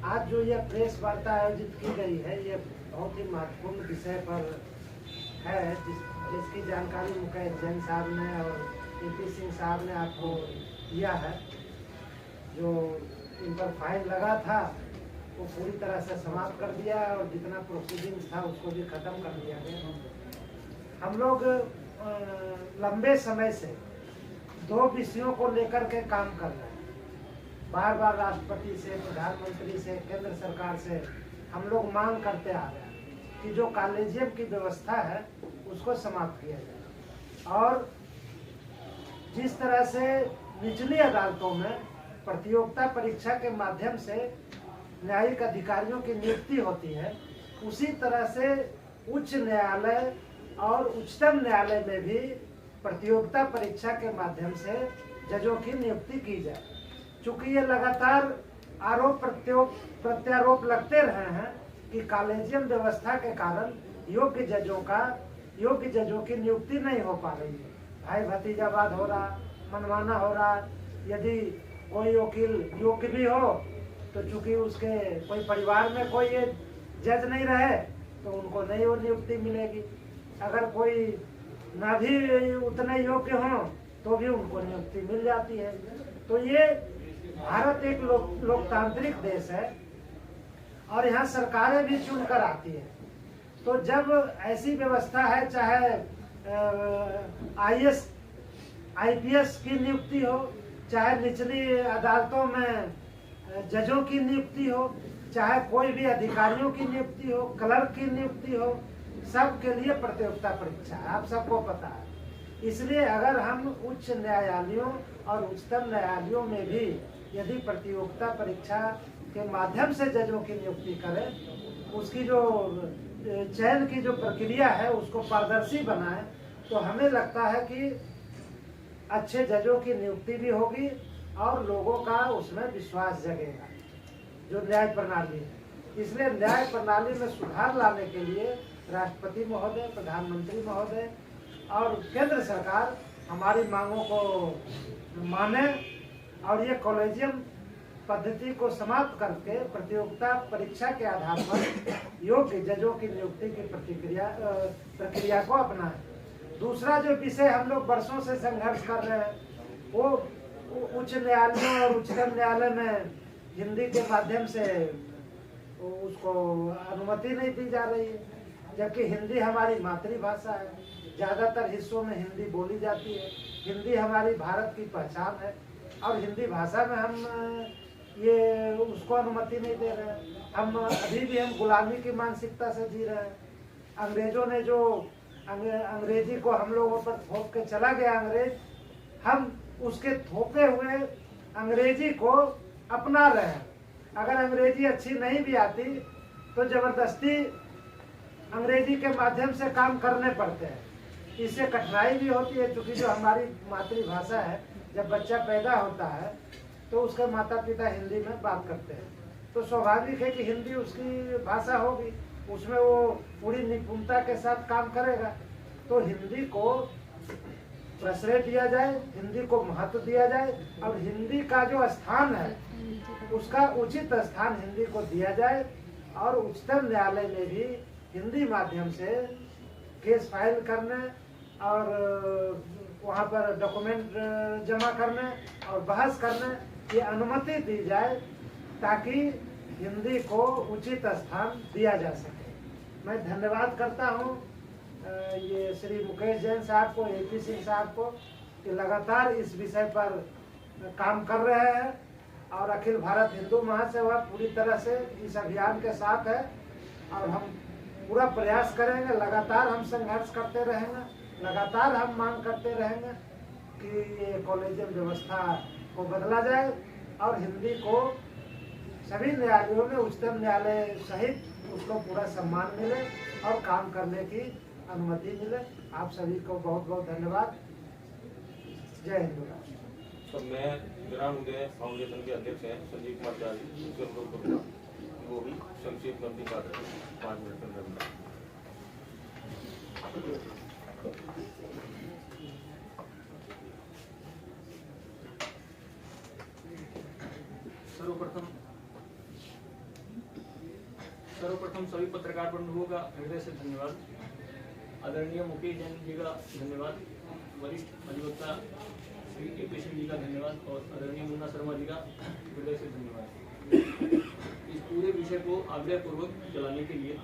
[SPEAKER 3] आज जो यह प्रेस वार्ता आयोजित की गई है, यह बहुत ही महत्वपूर्ण विषय पर है, जिसकी जानकारी मुकेश जैन साहब ने और ए.पी. सिंह साहब ने आपको दिया है। जो इन पर फाइन लगा था वो पूरी तरह से समाप्त कर दिया और जितना प्रोसीडिंग्स था उसको भी खत्म कर दिया गया। हम लोग लंबे समय से 2 विषयों को लेकर के काम कर रहे हैं। बार बार राष्ट्रपति से, प्रधानमंत्री से, केंद्र सरकार से हम लोग मांग करते आ रहे हैं कि जो कॉलेजियम की व्यवस्था है उसको समाप्त किया जाए। और जिस तरह से निचली अदालतों में प्रतियोगिता परीक्षा के माध्यम से न्यायिक अधिकारियों की नियुक्ति होती है, उसी तरह से उच्च न्यायालय और उच्चतम न्यायालय में भी प्रतियोगिता परीक्षा के माध्यम से जजों की नियुक्ति की जाए। चूंकि ये लगातार आरोप प्रत्यारोप लगते रहे हैं कि कॉलेजियम व्यवस्था के कारण योग्य जजों की नियुक्ति नहीं हो पा रही है। भाई भतीजावाद हो रहा, मनमाना हो रहा। यदि कोई वकील योग्य भी हो तो चूंकि उसके कोई परिवार में कोई जज नहीं रहे तो उनको नहीं वो नियुक्ति मिलेगी। अगर कोई ना भी उतने योग्य हों तो भी उनको नियुक्ति मिल जाती है। तो ये भारत एक लोकतांत्रिक देश है और यहाँ सरकारें भी चुनकर आती है। तो जब ऐसी व्यवस्था है, चाहे IAS IPS की नियुक्ति हो, चाहे निचली अदालतों में जजों की नियुक्ति हो, चाहे कोई भी अधिकारियों की नियुक्ति हो, क्लर्क की नियुक्ति हो, सबके लिए प्रतियोगिता परीक्षा है, आप सबको पता है। इसलिए अगर हम उच्च न्यायालयों और उच्चतम न्यायालयों में भी यदि प्रतियोगिता परीक्षा के माध्यम से जजों की नियुक्ति करें, उसकी जो चयन की जो प्रक्रिया है उसको पारदर्शी बनाएं, तो हमें लगता है कि अच्छे जजों की नियुक्ति भी होगी और लोगों का उसमें विश्वास जगेगा जो न्याय प्रणाली है। इसलिए न्याय प्रणाली में सुधार लाने के लिए राष्ट्रपति महोदय, प्रधानमंत्री महोदय और केंद्र सरकार हमारी मांगों को माने और ये कॉलेजियम पद्धति को समाप्त करके प्रतियोगिता परीक्षा के आधार पर योग्य जजों की नियुक्ति की प्रक्रिया को अपनाएं। दूसरा जो विषय हम लोग वर्षों से संघर्ष कर रहे हैं, वो उच्च न्यायालयों और उच्चतम न्यायालय में हिंदी के माध्यम से उसको अनुमति नहीं दी जा रही है, जबकि हिंदी हमारी मातृभाषा है। ज़्यादातर हिस्सों में हिंदी बोली जाती है। हिंदी हमारी भारत की पहचान है और हिंदी भाषा में हम ये उसको अनुमति नहीं दे रहे हैं। हम अभी भी हम गुलामी की मानसिकता से जी रहे हैं। अंग्रेजों ने जो अंग्रेजी को हम लोगों पर थोप के चला गया अंग्रेज, हम उसके थोपे हुए अंग्रेजी को अपना रहे हैं। अगर अंग्रेजी अच्छी नहीं भी आती तो जबरदस्ती अंग्रेजी के माध्यम से काम करने पड़ते हैं। इससे कठिनाई भी होती है, क्योंकि जो हमारी मातृभाषा है, जब बच्चा पैदा होता है तो उसके माता पिता हिंदी में बात करते हैं, तो स्वाभाविक है कि हिंदी उसकी भाषा होगी, उसमें वो पूरी निपुणता के साथ काम करेगा। तो हिंदी को प्रश्रय दिया जाए, हिंदी को महत्व दिया जाए, और हिंदी का जो स्थान है उसका उचित स्थान हिंदी को दिया जाए। और उच्चतम न्यायालय में भी हिंदी माध्यम से केस फाइल करने और वहाँ पर डॉक्यूमेंट जमा करने और बहस करने की अनुमति दी जाए, ताकि हिंदी को उचित स्थान दिया जा सके। मैं धन्यवाद करता हूँ ये श्री मुकेश जैन साहब को, AP सिंह साहब को, कि लगातार इस विषय पर काम कर रहे हैं, और अखिल भारत हिंदू महासभा पूरी तरह से इस अभियान के साथ है, और हम पूरा प्रयास करेंगे, लगातार हम संघर्ष करते रहेंगे, लगातार हम मांग करते रहेंगे कि ये कॉलेजियम व्यवस्था को बदला जाए और हिंदी को सभी न्यायालयों में, उच्चतम न्यायालय सहित, उसको पूरा सम्मान मिले और काम करने की अनुमति मिले। आप सभी को बहुत बहुत धन्यवाद। जय हिंद।
[SPEAKER 1] तो मैं ग्राम उदय फाउंडेशन के अध्यक्ष हैं संजीव कुमार झा जी, उनसे अनुरोध करूँगा वो भी संक्षिप्त में अपनी बात रखें 5 मिनट के अंदर।
[SPEAKER 4] सर्वप्रथम सभी पत्रकार बंधुओं का हृदय से धन्यवाद। आदरणीय मुकेश जैन जी का धन्यवाद, वरिष्ठ अधिवक्ता श्री AP सिंह जी का धन्यवाद, और आदरणीय मुन्ना शर्मा जी का हृदय से धन्यवाद। इस पूरे विषय को आग्रहपूर्वक चलाने के लिए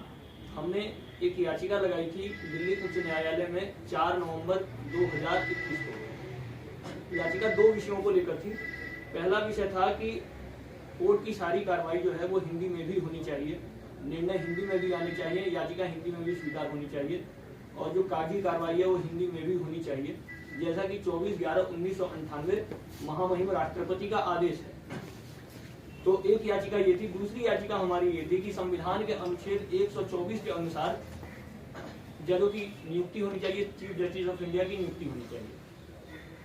[SPEAKER 4] हमने एक याचिका लगाई थी दिल्ली उच्च न्यायालय में 4 नवंबर 2021 को। याचिका 2 विषयों को लेकर थी। पहला विषय था कि कोर्ट की सारी कार्रवाई जो है वो हिंदी में भी होनी चाहिए, निर्णय हिंदी में भी आने चाहिए, याचिका हिंदी में भी स्वीकार होनी चाहिए, और जो कागजी कार्रवाई है वो हिंदी में भी होनी चाहिए, जैसा कि 24/11/1998 महामहिम राष्ट्रपति का आदेश है। तो एक याचिका ये थी। दूसरी याचिका हमारी ये थी कि संविधान के अनुच्छेद 124 के अनुसार जजों की नियुक्ति होनी चाहिए, चीफ जस्टिस ऑफ इंडिया की नियुक्ति होनी चाहिए।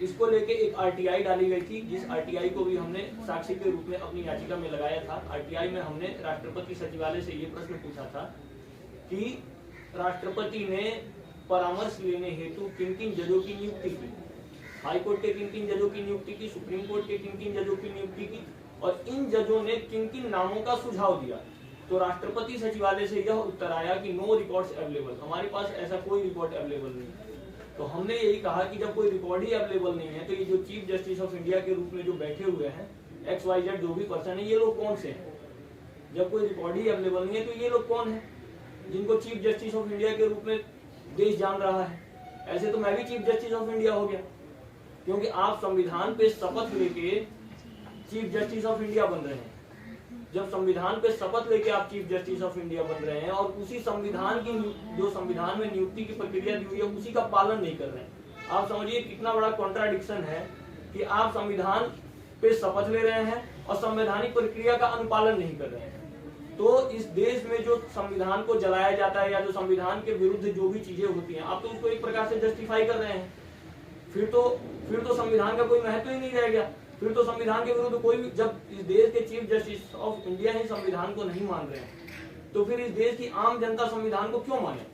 [SPEAKER 4] इसको लेके एक RTI डाली गई थी, जिस RTI को भी हमने साक्षी के रूप में अपनी याचिका में लगाया था। RTI में हमने राष्ट्रपति सचिवालय से ये प्रश्न पूछा था कि राष्ट्रपति ने परामर्श लेने हेतु किन किन जजों की नियुक्ति की, हाई कोर्ट के किन किन जजों की नियुक्ति की, सुप्रीम कोर्ट के किन किन जजों की नियुक्ति की, और इन जजों ने किन किन नामों का सुझाव दिया। तो राष्ट्रपति सचिवालय से यह उत्तर आया कि नो रिकॉर्ड्स अवेलेबल, हमारे पास ऐसा कोई रिकॉर्ड अवेलेबल नहीं। तो हमने यही कहा कि जब कोई रिकॉर्ड ही अवेलेबल नहीं है तो ये जो चीफ जस्टिस ऑफ इंडिया के रूप में जो बैठे हुए हैं XYZ जो भी पर्सन है, ये लोग कौन से हैं? जब कोई रिकॉर्ड ही अवेलेबल नहीं है तो ये लोग कौन है जिनको चीफ जस्टिस ऑफ इंडिया के रूप में देश जान रहा है? ऐसे तो मैं भी चीफ जस्टिस ऑफ इंडिया हो गया, क्योंकि आप संविधान पे शपथ लेके चीफ जस्टिस ऑफ इंडिया बन रहे हैं। जब संविधान पे शपथ लेके आप चीफ जस्टिस ऑफ इंडिया बन रहे हैं और उसी संविधान की जो संविधान में नियुक्ति की प्रक्रिया दी हुई है उसी का पालन नहीं कर रहे हैं, आप समझिए कितना बड़ा कॉन्ट्राडिक्शन है कि आप संविधान पे शपथ ले रहे हैं और संवैधानिक प्रक्रिया का अनुपालन नहीं कर रहे हैं। तो इस देश में जो संविधान को जलाया जाता है या जो संविधान के विरुद्ध जो भी चीजें होती हैं, आप तो उसको एक प्रकार से जस्टिफाई कर रहे हैं। फिर तो संविधान का कोई महत्व ही नहीं रह गया। फिर तो संविधान के विरुद्ध कोई भी, जब इस देश के चीफ जस्टिस ऑफ इंडिया ही संविधान को नहीं मान रहे हैं तो फिर इस देश की आम जनता संविधान को क्यों माने?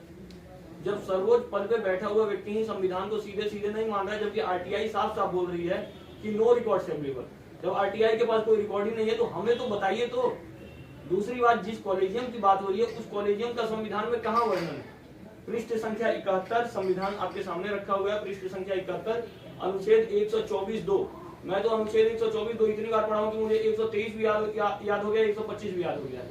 [SPEAKER 4] जब सर्वोच्च पद पे बैठा हुआ व्यक्ति ही संविधान को सीधे सीधे नहीं मान रहा है, जबकि RTI साफ साफ बोल रही है कि नो रिकॉर्ड्स अवेलेबल। जब RTI के पास कोई रिकॉर्ड ही नहीं है तो हमें तो बताइए। तो दूसरी बात, जिस कॉलेजियम की बात हो रही है उस कॉलेजियम का संविधान में कहाँ वर्णन है? पृष्ठ संख्या 71 संविधान आपके सामने रखा हुआ है। पृष्ठ संख्या 71 अनुच्छेद 124(2). मैं तो अनुच्छेद 124(2) इतनी बार पढ़ा हूं कि मुझे 123 भी याद हो गया, 125 भी याद हो गया,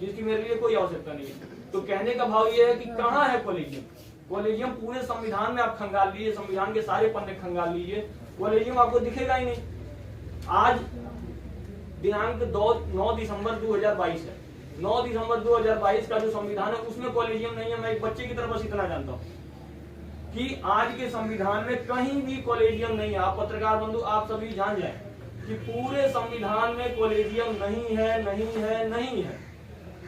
[SPEAKER 4] जिसकी मेरे लिए कोई आवश्यकता नहीं है। तो कहने का भाव यह है कि कहाँ है कॉलेजियम? कॉलेजियम पूरे संविधान में आप खंगाल लीजिए, संविधान के सारे पन्ने खंगाल लीजिए, कॉलेजियम आपको दिखेगा ही नहीं। आज दिनांक 9 दिसंबर 2022 है। 9 दिसंबर 2022 का जो संविधान है उसमें कॉलेजियम नहीं है। मैं एक बच्चे की तरफ बस इतना जानता हूँ। कि आज के संविधान में कहीं भी कॉलेजियम नहीं है। आप पत्रकार बंधु आप सभी जान जाएं कि पूरे संविधान में कॉलेजियम नहीं है, नहीं है, नहीं है।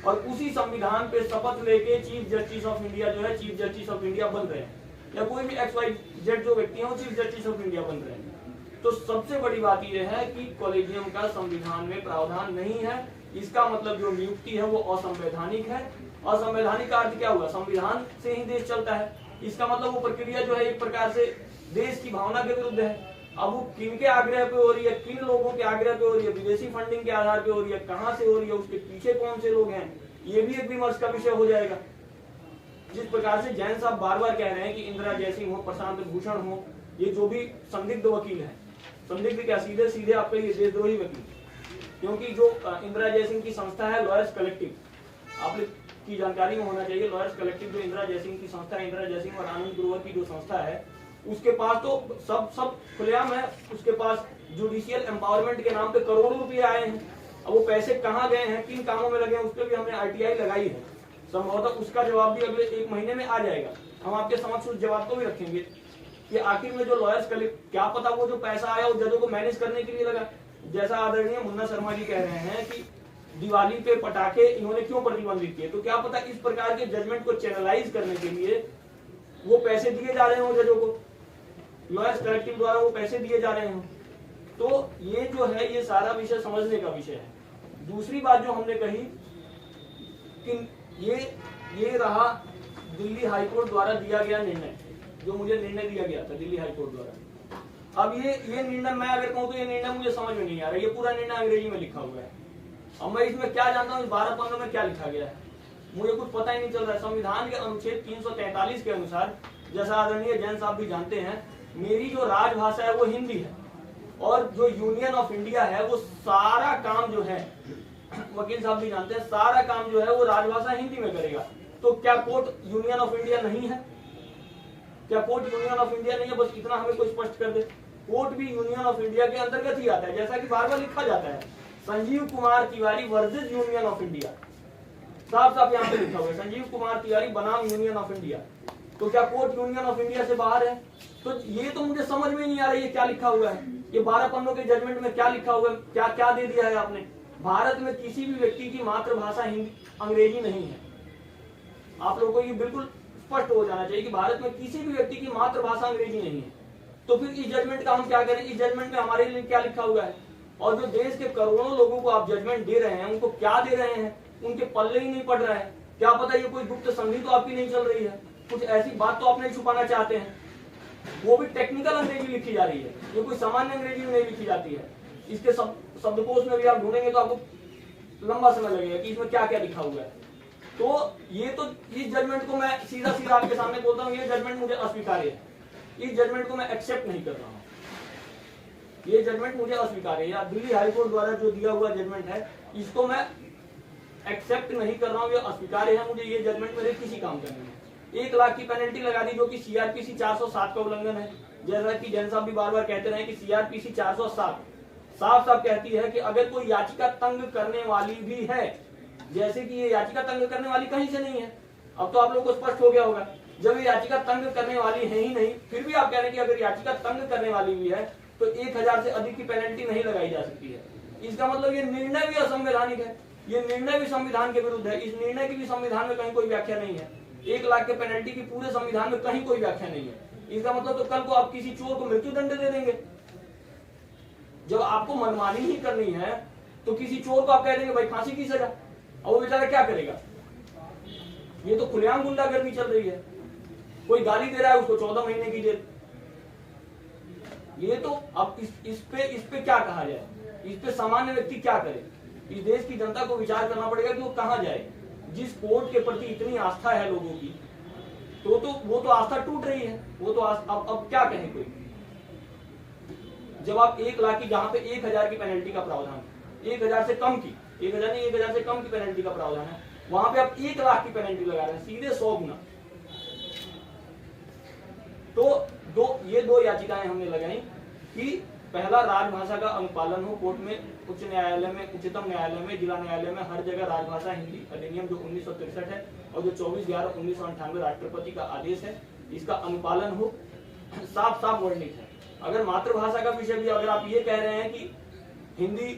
[SPEAKER 4] और उसी संविधान पे शपथ लेके चीफ जस्टिस ऑफ इंडिया जो है चीफ जस्टिस ऑफ इंडिया बन रहे हैं, या कोई भी XYZ जो व्यक्ति है वो चीफ जस्टिस ऑफ इंडिया बन रहे हैं। तो सबसे बड़ी बात यह है कि कॉलेजियम का संविधान में प्रावधान नहीं है। इसका मतलब जो नियुक्ति है वो असंवैधानिक है। असंवैधानिक का अर्थ क्या हुआ? संविधान से ही देश चलता है। इसका मतलब वो प्रक्रिया जो है एक प्रकार से देश की भावना के विरुद्ध है। अब वो किन के आग्रह पे हो रही है, किन लोगों के आग्रह पे हो रही है, विदेशी फंडिंग के आधार पे हो रही है, कहां से हो रही है, उसके पीछे कौन से लोग हैं, ये भी एक विमर्श का विषय हो जाएगा। जिस प्रकार से जैन साहब बार बार कह रहे हैं कि इंदिरा जयसिंह हो, प्रशांत भूषण हो, ये जो भी संदिग्ध वकील हैं, संदिग्ध क्या सीधे सीधे आपके लिए देशद्रोही वकील, क्योंकि जो इंदिरा जयसिंह की संस्था है लॉयर्स कलेक्टिव, आप की जानकारी में होना चाहिए, लॉयर्स कलेक्टिव जो इंदिरा जयसिंह की संस्था है, इंदिरा जयसिंह और आनंद ग्रोवर की जो संस्था है, उसके पास तो सब खुलेआम है। उसके पास जुडिशियल एम्पावरमेंट के नाम पे करोड़ों रुपए आए हैं। अब वो पैसे कहाँ गए हैं, किन कामों में लगे हैं, उस पर भी हमने RTI लगाई है। संभवतः उसका जवाब भी अगले 1 महीने में आ जाएगा। हम आपके समक्ष उस जवाब को भी रखेंगे कि आखिर में जो लॉयर्स कलेक्ट, क्या पता वो जो पैसा आया वो जजों को मैनेज करने के लिए लगा। जैसा आदरणीय मुन्ना शर्मा जी कह रहे हैं कि दिवाली पे पटाखे इन्होंने क्यों प्रतिबंधित किए, तो क्या पता इस प्रकार के जजमेंट को चैनलाइज करने के लिए वो पैसे दिए जा रहे हो जजों को, लॉयर्स कलेक्टिव द्वारा वो पैसे दिए जा रहे हैं। तो ये जो है ये सारा विषय समझने का विषय है। दूसरी बात जो हमने कही कि ये रहा दिल्ली हाईकोर्ट द्वारा दिया गया निर्णय, जो मुझे निर्णय दिया गया था दिल्ली हाईकोर्ट द्वारा। अब ये निर्णय मैं अगर कहूँ तो ये निर्णय मुझे समझ में नहीं आ रहा। ये पूरा निर्णय अंग्रेजी में लिखा हुआ है। अब मैं इसमें क्या जानता हूँ, इस 12 पन्नों में क्या लिखा गया है मुझे कुछ पता ही नहीं चल रहा है। संविधान के अनुच्छेद 343 के अनुसार, जैसा आदरणीय जैन साहब भी जानते हैं, मेरी जो राजभाषा है वो हिंदी है, और जो यूनियन ऑफ इंडिया है वो सारा काम जो है, वकील साहब भी जानते हैं, सारा काम जो है वो राजभाषा हिंदी में करेगा। तो क्या कोर्ट यूनियन ऑफ इंडिया नहीं है? क्या कोर्ट यूनियन ऑफ इंडिया नहीं है? बस इतना हमें कोई स्पष्ट कर दे। कोर्ट भी यूनियन ऑफ इंडिया के अंतर्गत ही आता है, जैसा कि बार बार लिखा जाता है, Sanjeev Kumar Tiwari versus union of India. साफ साफ यहाँ पे लिखा हुआ है, संजीव कुमार तिवारी बनाम यूनियन ऑफ इंडिया। तो क्या कोर्ट यूनियन ऑफ इंडिया से बाहर है? तो ये तो मुझे समझ में नहीं आ रही है क्या लिखा हुआ है। ये 12 पन्नों के जजमेंट में क्या लिखा हुआ है, क्या क्या दे दिया है आपने। भारत में किसी भी व्यक्ति की मातृभाषा हिंदी अंग्रेजी नहीं है। आप लोगों को ये बिल्कुल स्पष्ट हो जाना चाहिए कि भारत में किसी भी व्यक्ति की मातृभाषा अंग्रेजी नहीं है। तो फिर इस जजमेंट का हम क्या करें? इस जजमेंट में हमारे लिए क्या लिखा हुआ है? और जो देश के करोड़ों लोगों को आप जजमेंट दे रहे हैं, उनको क्या दे रहे हैं? उनके पल्ले ही नहीं पड़ रहा है। क्या पता ये कोई गुप्त संधि तो आपकी नहीं चल रही है, कुछ ऐसी बात तो आप नहीं छुपाना चाहते हैं। वो भी टेक्निकल अंग्रेजी लिखी जा रही है, ये कोई सामान्य अंग्रेजी में नहीं लिखी जाती है। इसके शब्दकोश में भी आप ढूंढेंगे तो आपको लंबा समय लगेगा कि इसमें क्या क्या लिखा हुआ है। तो इस जजमेंट को मैं सीधा सीधा आपके सामने बोलता हूँ, ये जजमेंट मुझे अस्वीकार्य है। इस जजमेंट को मैं एक्सेप्ट नहीं कर रहा हूँ। ये जजमेंट मुझे अस्वीकार्य है। या दिल्ली हाईकोर्ट द्वारा जो दिया हुआ जजमेंट है, इसको मैं एक्सेप्ट नहीं कर रहा हूँ, ये अस्वीकार्य है। मुझे ये जजमेंट मेरे किसी काम का नहीं है। 1 लाख की पेनल्टी लगा दी, जो कि CRPC 407 का उल्लंघन है। जैसा कि जैन साहब भी बार बार कहते रहे कि CRPC 407 साफ साफ कहती है कि अगर कोई याचिका तंग करने वाली भी है, जैसे कि ये याचिका तंग करने वाली कहीं से नहीं है। अब तो आप लोगों को स्पष्ट हो गया होगा, जब ये याचिका तंग करने वाली है ही नहीं, फिर भी आप कह रहे हैं कि अगर याचिका तंग करने वाली भी है तो 1000 से अधिक की पेनल्टी नहीं लगाई जा सकती है। इसका मतलब ये निर्णय भी असंवैधानिक है, ये निर्णय भी संविधान के विरुद्ध है। इस निर्णय की भी संविधान में कहीं कोई व्याख्या नहीं है। 1 लाख के पेनल्टी की पूरे संविधान में कहीं कोई व्याख्या नहीं है। इसका मतलब तो कल को आप किसी चोर को मृत्यु दंड दे देंगे। जब आपको मनमानी ही करनी है तो किसी चोर को आप कह देंगे भाई फांसी की सजा, और वो बेचारा क्या करेगा? ये तो खुलेआम गुंडागर्दी चल रही है। कोई गाली दे रहा है उसको 14 महीने की जेल। ये तो अब इस पे क्या कहा जाए? इस पे सामान्य व्यक्ति क्या करे? इस देश की जनता को विचार करना पड़ेगा कि वो कहां जाए। जिस कोर्ट के प्रति इतनी आस्था है लोगों की, तो वो तो आस्था टूट रही है। वो तो अब क्या कहें कोई? जब आप 1 लाख की, जहां पे 1000 की पेनल्टी का प्रावधान, 1000 से कम की, 1000 नहीं 1000 से कम की पेनल्टी का प्रावधान है, वहां पे आप 1 लाख की पेनल्टी लगा रहे हैं, सीधे 100 गुना। तो ये दो याचिकाएं हमने लगाई कि पहला, राजभाषा का अनुपालन हो कोर्ट में, उच्च न्यायालय में, उच्चतम न्यायालय में, जिला न्यायालय में, हर जगह राजभाषा हिंदी। अधिनियम जो 1963 है और जो 24/11/1998 राष्ट्रपति का आदेश है, इसका अनुपालन हो, साफ साफ वर्णित है। अगर मातृभाषा का विषय भी अगर आप ये कह रहे हैं कि हिंदी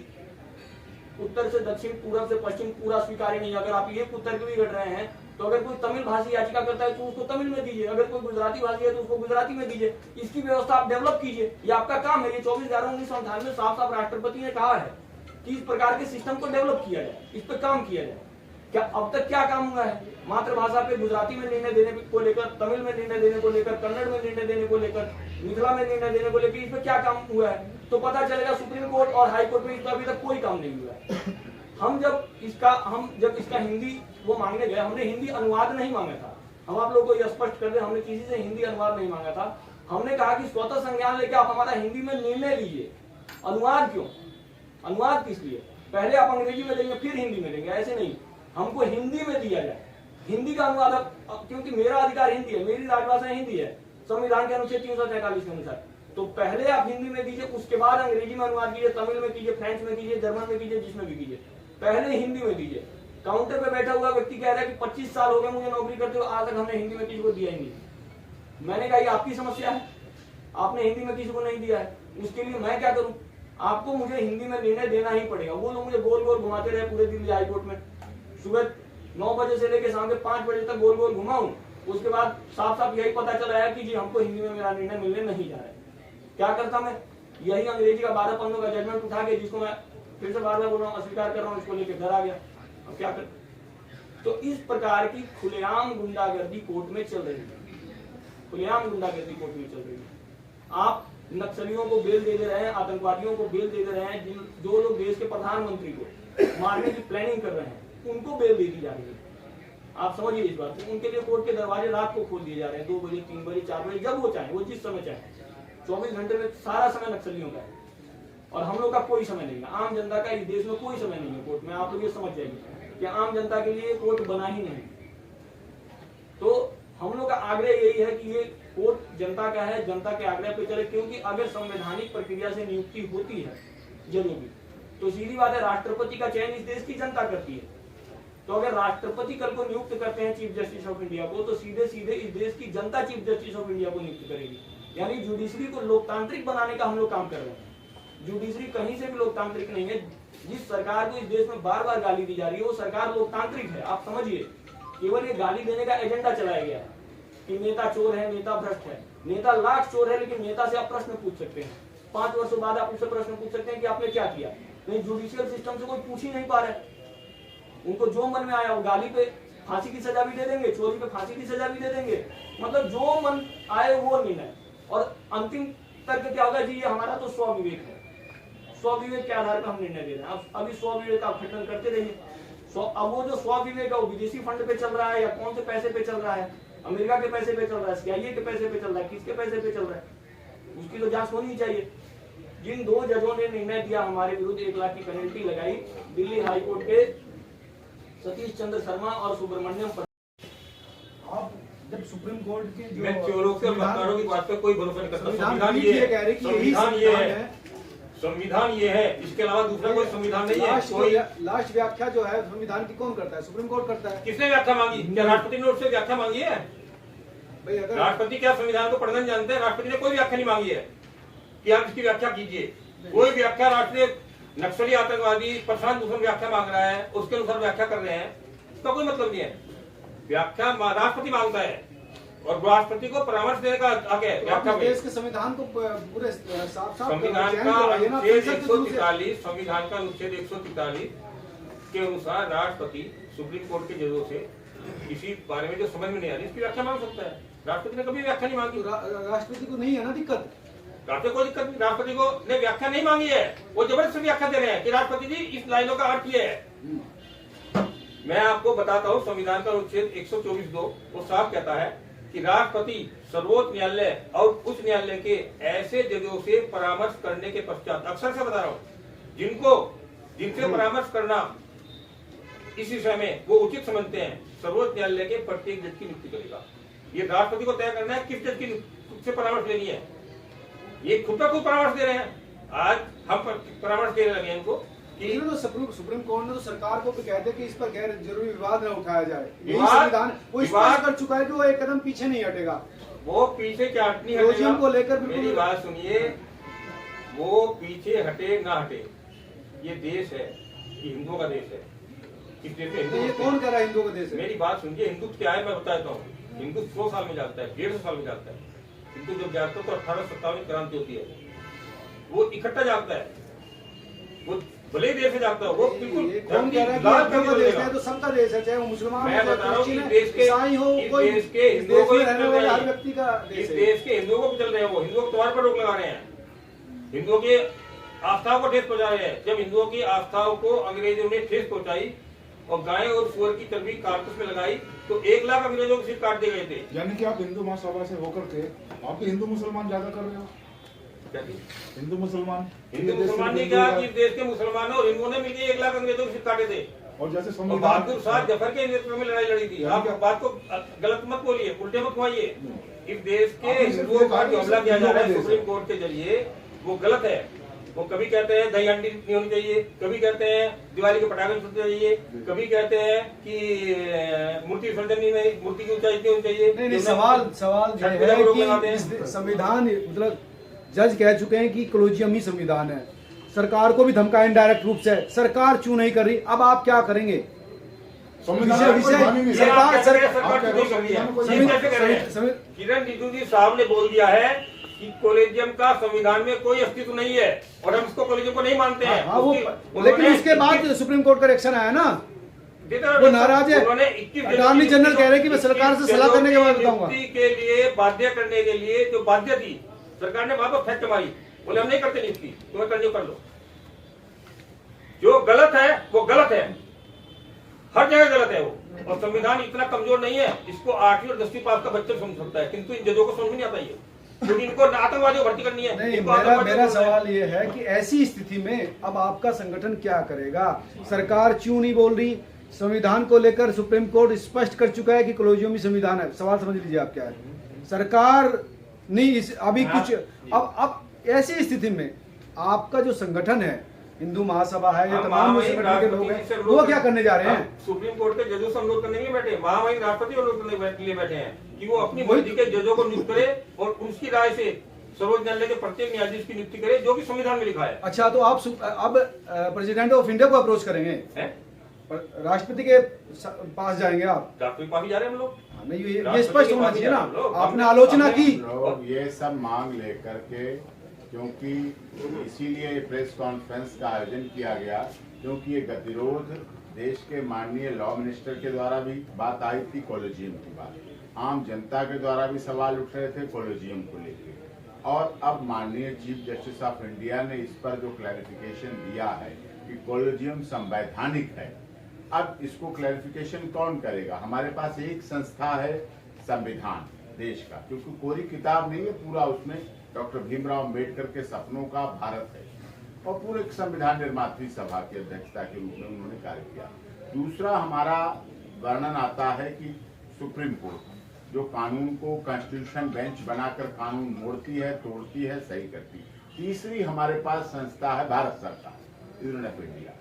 [SPEAKER 4] उत्तर से दक्षिण, पूर्व से पश्चिम पूरा स्वीकार्य नहीं, अगर आप ये कुतर्क भी कर रहे हैं, तो अगर कोई तमिल भाषी याचिका करता है तो उसको तमिल में दीजिए, अगर कोई गुजराती भाषी है तो उसको गुजराती में दीजिए। इसकी व्यवस्था आप डेवलप कीजिए, ये आपका काम है। ये 24/11/1998 में साफ साफ राष्ट्रपति ने कहा है कि इस प्रकार के सिस्टम को डेवलप किया जाए, इस पर काम किया जाए। क्या अब तक क्या काम हुआ है? मातृभाषा पे गुजराती में निर्णय देने को लेकर, तमिल में निर्णय देने को लेकर, कन्नड़ में निर्णय देने को लेकर, मिथिला में निर्णय देने को लेकर, इस पर क्या काम हुआ है? तो पता चलेगा सुप्रीम कोर्ट और हाई कोर्ट में इसका अभी तक कोई काम नहीं हुआ है। हम जब इसका हिंदी वो मांगने गए, हमने हिंदी अनुवाद नहीं मांगा था। हम आप लोगों को यह स्पष्ट कर दे, हमने किसी से हिंदी अनुवाद नहीं मांगा था। हमने कहा कि स्वतः संज्ञान लेके आप हमारा हिंदी में निर्णय लीजिए। अनुवाद क्यों? अनुवाद किस लिए? पहले आप अंग्रेजी में देंगे फिर हिंदी में देंगे, ऐसे नहीं। हमको हिंदी में दिया जाए, हिंदी का अनुवाद। क्योंकि मेरा अधिकार हिंदी है, मेरी राजभाषा हिंदी है संविधान के अनुच्छेद 343 के अनुसार। तो पहले आप हिंदी में दीजिए, उसके बाद अंग्रेजी में अनुवाद कीजिए, तमिल में कीजिए, फ्रेंच में कीजिए, जर्मन में कीजिए, जिसमें भी कीजिए, पहले हिंदी में दीजिए। काउंटर पे बैठा हुआ व्यक्ति कह रहा है कि 25 साल हो गए मुझे नौकरी करते हुए, आज तक हमने हिंदी में किसी को दिया ही नहीं। मैंने कहा ये आपकी समस्या है, आपने हिंदी में किसी को नहीं दिया है, उसके लिए मैं क्या करूं? आपको मुझे हिंदी में निर्णय देना ही पड़ेगा। वो लोग मुझे गोल गोल घुमाते रहे पूरे दिल्ली हाईकोर्ट में, सुबह 9 बजे से लेकर शाम के 5 बजे तक गोल गोल घुमाऊं, उसके बाद साफ साफ यही पता चला है कि जी हमको हिंदी में मेरा निर्णय मिलने नहीं जा रहा है। क्या करता मैं? यही अंग्रेजी का 12 पन्नों का जजमेंट उठा के, जिसको मैं फिर से बार बार बोल रहा हूँ, अस्वीकार कर रहा हूँ, इसको लेकर घर आ गया। अब क्या कर? तो इस प्रकार की खुलेआम गुंडागर्दी कोर्ट में चल रही है, खुलेआम गुंडागर्दी कोर्ट में चल रही है। आप नक्सलियों को बेल दे रहे हैं, आतंकवादियों को बेल दे रहे हैं, जो लोग देश के प्रधानमंत्री को मारने की प्लानिंग कर रहे हैं उनको बेल दे दी जा रही है। आप समझिए इस बात को। उनके लिए कोर्ट के दरवाजे रात को खोल दिए जा रहे हैं, 2 बजे, 3 बजे, 4 बजे, जब वो चाहे, वो जिस समय चाहे। 24 घंटे में सारा समय नक्सलियों का है और हम लोग का कोई समय नहीं है। आम जनता का इस देश में कोई समय नहीं है कोर्ट में। आप लोग ये समझ जाइए कि आम जनता के लिए कोर्ट बना ही नहीं। तो हम लोग का आग्रह यही है कि ये कोर्ट जनता का है, जनता के आग्रह पे चले। क्योंकि अगर संवैधानिक प्रक्रिया से नियुक्ति होती है जरूर भी, तो सीधी बात है राष्ट्रपति का चयन इस देश की जनता करती है। तो अगर राष्ट्रपति कल को नियुक्त करते हैं चीफ जस्टिस ऑफ इंडिया को, तो सीधे सीधे इस देश की जनता चीफ जस्टिस ऑफ इंडिया को नियुक्त करेगी। यानी जुडिशरी को लोकतांत्रिक बनाने का हम लोग काम कर रहे हैं। जुडिशरी कहीं से भी लोकतांत्रिक नहीं है। जिस सरकार को इस देश में बार बार गाली दी जा रही है वो सरकार लोकतांत्रिक है। आप समझिए, केवल ये गाली देने का एजेंडा चलाया गया है कि नेता चोर है, नेता भ्रष्ट है। नेता लाख चोर है, लेकिन नेता से आप प्रश्न पूछ सकते हैं। 5 वर्षों बाद आप उससे प्रश्न पूछ सकते हैं कि आपने क्या किया। नहीं, जुडिशियल सिस्टम से कोई पूछ ही नहीं पा रहा है। उनको जो मन में आया वो गाली पे फांसी की सजा भी दे देंगे, चोरी पे फांसी की सजा भी दे देंगे। मतलब जो मन आए वो निर्णय। और अंतिम तर्क क्या होगा? जी ये हमारा तो स्वविवेक है, स्वविवेक के आधार पर हम निर्णय दे रहे हैं। अभी स्वविवेक का खंडन करते रहिए। अब वो जो स्वविवेक है वो विदेशी फंड पे चल रहा है या कौन से पैसे पे चल रहा है? अमेरिका के पैसे पे चल रहा है, CIA के पैसे पे चल रहा है, किसके पैसे पे चल रहा है? उसकी तो जांच होनी चाहिए। जिन 2 जजों ने निर्णय दिया हमारे विरुद्ध 1 लाख की पेनल्टी लगाई, दिल्ली हाईकोर्ट के सतीश चंद्र शर्मा और सुब्रमण्यम।
[SPEAKER 5] आप जब सुप्रीम कोर्ट के
[SPEAKER 1] मैं चोरों से मतदारों की बात पे कोई भरोसा नहीं करता। संविधान ये है, संविधान ये है, संविधान ये है, इसके अलावा दूसरा कोई संविधान नहीं है। कोई
[SPEAKER 5] लास्ट व्याख्या जो है संविधान की कौन करता है? सुप्रीम कोर्ट करता है।
[SPEAKER 1] किसने व्याख्या मांगी? क्या राष्ट्रपति ने उससे व्याख्या मांगी है?
[SPEAKER 5] भाई अगर
[SPEAKER 1] राष्ट्रपति क्या संविधान को पढ़ना जानते हैं? राष्ट्रपति ने कोई व्याख्या नहीं मांगी है कि आप इसकी व्याख्या कीजिए। कोई व्याख्या राष्ट्रीय नक्सली आतंकवादी प्रशांत भूषण व्याख्या मांग रहा है, उसके अनुसार व्याख्या कर रहे हैं, इसका कोई मतलब नहीं है। व्याख्या राष्ट्रपति मांगता है और राष्ट्रपति को परामर्श देने का हक है। व्याख्या
[SPEAKER 5] देश के संविधान को पूरे साफ
[SPEAKER 1] संविधान का अनुच्छेद 143, संविधान का अनुच्छेद 143 के अनुसार राष्ट्रपति सुप्रीम कोर्ट के जजों से किसी बारे में जो समझ में नहीं आ रही इसकी व्याख्या मांग सकता है। राष्ट्रपति ने कभी व्याख्या नहीं मांगी।
[SPEAKER 5] राष्ट्रपति को नहीं है ना दिक्कत?
[SPEAKER 1] राष्ट्रपति कोई दिक्कत नहीं, राष्ट्रपति को ने व्याख्या नहीं मांगी है। वो जबरदस्ती व्याख्या दे रहे हैं कि राष्ट्रपति जी इस लाइनों का अर्थ ये है। मैं आपको बताता हूँ, संविधान का अनुच्छेद 124(2) वो साफ कहता है कि राष्ट्रपति सर्वोच्च न्यायालय और उच्च न्यायालय के ऐसे जजों से परामर्श करने के पश्चात, अक्सर से बता रहा हूँ, जिनसे परामर्श करना इस विषय में वो उचित समझते हैं, सर्वोच्च न्यायालय के प्रत्येक जज की नियुक्ति करेगा। ये राष्ट्रपति को तय करना है किस जज की से परामर्श लेनी है। ये खुद का खुद परामर्श दे रहे हैं। आज हम परामर्श देने लगे इनको कि
[SPEAKER 5] तो सुप्रीम कोर्ट ने तो सरकार को भी कहते कि इस पर गैर जरूरी विवाद न उठाया जाए।
[SPEAKER 1] संविधान
[SPEAKER 5] वो स्पष्ट कर चुका है कि वो एक कदम पीछे नहीं हटेगा।
[SPEAKER 1] वो पीछे चाटनी
[SPEAKER 5] कॉलोजियम को लेकर
[SPEAKER 1] मेरी
[SPEAKER 5] बिल्कुल
[SPEAKER 1] बात सुनिए, वो पीछे हटे ना हटे, ये देश है, ये हिंदुओं का देश है। इस देश में
[SPEAKER 5] ये
[SPEAKER 1] हिंदू
[SPEAKER 5] कौन कह रहा है हिंदुओं का देश है?
[SPEAKER 1] मेरी बात सुनिए, हिंदुत्व क्या है मैं बताता हूँ। हिंदुत्व 100 साल में जागता है, 150 साल में जागता है। हिंदू जब जागता है तो 1857 में क्रांति होती है, वो इकट्ठा जागता है, वो भले ही देर से जागता है, वो बिल्कुल
[SPEAKER 5] ये कौन कह रहा है कि
[SPEAKER 1] लाल
[SPEAKER 5] हिंदुओं का
[SPEAKER 1] करके
[SPEAKER 5] देश
[SPEAKER 1] चलेगा।
[SPEAKER 5] है? तो सबका देश है, चाहे वो मुसलमान
[SPEAKER 1] मैं
[SPEAKER 5] हो, चाहे
[SPEAKER 1] बता रहा हूँ
[SPEAKER 5] क्रिश्चियन
[SPEAKER 1] कि
[SPEAKER 5] है,
[SPEAKER 1] देश के
[SPEAKER 5] ईसाई हो,
[SPEAKER 1] इस
[SPEAKER 5] कोई
[SPEAKER 1] देश के
[SPEAKER 5] इस
[SPEAKER 1] हिंदुओं
[SPEAKER 5] देश
[SPEAKER 1] को
[SPEAKER 5] में रहने वाले हर
[SPEAKER 1] इस
[SPEAKER 5] व्यक्ति का देश है।
[SPEAKER 1] देश के हिंदुओं को चल रहे हैं, वो हिंदुओं को तुम्हारे पर रोक लगा रहे हैं, हिंदुओं की आस्थाओं को ठेस पहुंचा रहे हैं। जब हिंदुओं की आस्थाओं को अंग्रेजों ने ठेस पहुंचाई और गाय और सुअर की चर्बी कारतूस में लगाई तो 1 लाख अंग्रेजों के सिर काट दिए गए थे।
[SPEAKER 6] यानी कि आप हिंदू महासभा से होकर के आप भी हिंदू मुसलमान ज्यादा कर रहे हो।
[SPEAKER 1] क्या थी?
[SPEAKER 6] हिंदू मुसलमान
[SPEAKER 1] हिंदू मुसलमान ने क्या कि देश के मुसलमानों और हिंदुओं ने मिलकर 1 लाख अंग्रेजों के सिर काटे थे।
[SPEAKER 6] और जैसे
[SPEAKER 1] और
[SPEAKER 6] संविधान
[SPEAKER 1] बहादुर शाह जफर के नेतृत्व में लड़ाई लड़ी थी। आप बात को गलत मत बोलिए, उल्टे मत खुआइए। इस देश के
[SPEAKER 6] आपने सिर्फ
[SPEAKER 1] हिंदुओं का
[SPEAKER 6] देखा
[SPEAKER 1] जो
[SPEAKER 6] कि
[SPEAKER 1] हमला किया जा रहा है
[SPEAKER 6] हिंदुओं का
[SPEAKER 1] सुप्रीम
[SPEAKER 6] देश
[SPEAKER 1] कोर्ट के जरिए, वो गलत है। वो कभी कहते हैं दही अंडी नहीं होनी चाहिए, कभी कहते हैं दिवाली के पटाखे नहीं होने चाहिए, कभी कहते हैं कि मूर्ति विसर्जन नहीं, मूर्ति की ऊंचाई नहीं होनी चाहिए।
[SPEAKER 5] नहीं, सवाल ये है कि इस संविधान मतलब जज कह चुके हैं कि कॉलोजियम ही संविधान है। सरकार को भी धमकाया इनडायरेक्ट रूप से, सरकार क्यों नहीं कर रही? अब आप क्या करेंगे?
[SPEAKER 6] संविधान
[SPEAKER 5] विषय-
[SPEAKER 6] कोई मानी नहीं।
[SPEAKER 5] सरकार-
[SPEAKER 1] आप कहते हैं
[SPEAKER 5] सरकार-
[SPEAKER 1] सरकार
[SPEAKER 6] आप
[SPEAKER 1] चुनाव कर रही है।
[SPEAKER 6] कोई
[SPEAKER 1] ये कैसे कर रहे हैं?
[SPEAKER 5] संवि-
[SPEAKER 1] किरण रिजिजू साहब ने बोल दिया है कि कॉलेजियम का संविधान में कोई अस्तित्व नहीं है और हम उसको कॉलेजियम को नहीं मानते हैं।
[SPEAKER 5] हाँ, वो
[SPEAKER 1] उसकी-
[SPEAKER 5] लेकिन
[SPEAKER 1] उन्होंने
[SPEAKER 5] उसके बाद सुप्रीम कोर्ट का रिएक्शन आया ना,
[SPEAKER 1] देता
[SPEAKER 5] वो नाराज है।
[SPEAKER 1] उन्होंने 21
[SPEAKER 5] अटॉर्नी जनरल कह रहे हैं कि मैं सरकार से सलाह करने के बाद बताऊंगा।
[SPEAKER 1] नियुक्ति के लिए बाध्य करने के लिए जो बाध्य थी सरकार ने वहां पर फैक्ट मारी, बोले हम नहीं करते नियुक्ति, तुम्हें करनी कर लो। जो गलत है वो गलत है, हर जगह गलत है वो। और संविधान इतना कमजोर नहीं है, इसको 8वीं और 10वीं पास का बच्चा समझ सकता है, किंतु इन जजों को समझ में नहीं आता ये, क्योंकि इनको आतंकवादी को भर्ती करनी है।
[SPEAKER 5] नहीं,
[SPEAKER 1] इनको आतंकवादी
[SPEAKER 5] मेरा
[SPEAKER 1] को-
[SPEAKER 5] सवाल ये है कि ऐसी स्थिति में अब आपका संगठन क्या करेगा? सरकार क्यों नहीं बोल रही? संविधान को लेकर सुप्रीम कोर्ट स्पष्ट कर चुका है कि कॉलोजियम ही संविधान है। सवाल समझ लीजिए आप क्या है। सरकार नहीं इस अभी कुछ अब ऐसी स्थिति में आपका जो संगठन है, हिंदू महासभा है, ये
[SPEAKER 1] हम
[SPEAKER 5] तमाम
[SPEAKER 1] वहीं
[SPEAKER 5] संगठन के लोग
[SPEAKER 1] राष्ट्रपति से
[SPEAKER 5] हैं,
[SPEAKER 1] अनुरोध
[SPEAKER 5] वो क्या करने जा रहे हैं?
[SPEAKER 1] हम सुप्रीम कोर्ट के जजों से अनुरोध करने नहीं बैठे, वहाँ वहीं राष्ट्रपति अनुरोध करने के लिए बैठे हैं कि वो अपनी
[SPEAKER 5] वही-
[SPEAKER 1] मर्जी के जजों को नियुक्त करे और उसकी राय से सर्वोच्च न्यायालय के प्रत्येक न्यायाधीश की नियुक्ति करे, जो कि संविधान में लिखा है।
[SPEAKER 5] अच्छा, तो आप अब प्रेसिडेंट ऑफ इंडिया को अप्रोच करेंगे,
[SPEAKER 1] हैं?
[SPEAKER 5] राष्ट्रपति के पास जाएंगे आप?
[SPEAKER 1] डॉक्टर पास ही जा रहे हैं हम लोग।
[SPEAKER 5] नहीं, ये
[SPEAKER 1] राष्ट्रपति
[SPEAKER 5] स्पष्ट
[SPEAKER 1] के
[SPEAKER 5] होना
[SPEAKER 1] पास
[SPEAKER 5] चाहिए ना।
[SPEAKER 1] जा रहे हैं हम लोग।
[SPEAKER 5] आपने आलोचना
[SPEAKER 1] हमने-
[SPEAKER 5] की,
[SPEAKER 2] लोग ये सब मांग लेकर के, क्योंकि इसीलिए प्रेस कॉन्फ्रेंस का आयोजन किया गया, क्योंकि ये गतिरोध देश के माननीय लॉ मिनिस्टर के द्वारा भी बात आई थी, कॉलेजियम की बात, आम जनता के द्वारा भी सवाल उठ रहे थे कॉलेजियम को लेकर, और अब माननीय चीफ जस्टिस ऑफ इंडिया ने इस पर जो क्लैरिफिकेशन दिया है कि कॉलेजियम संवैधानिक है। अब इसको क्लैरिफिकेशन कौन करेगा? हमारे पास एक संस्था है संविधान देश का, क्योंकि पूरी किताब नहीं है, पूरा उसमें डॉक्टर भीमराव अम्बेडकर के सपनों का भारत है, और पूरे संविधान निर्मात्री सभा की अध्यक्षता के रूप में उन्होंने कार्य किया। दूसरा हमारा वर्णन आता है कि सुप्रीम कोर्ट जो कानून को कॉन्स्टिट्यूशन बेंच बनाकर कानून मोड़ती है, तोड़ती है, सही करती है। तीसरी हमारे पास संस्था है भारत सरकार, यूनियन ऑफ इंडिया।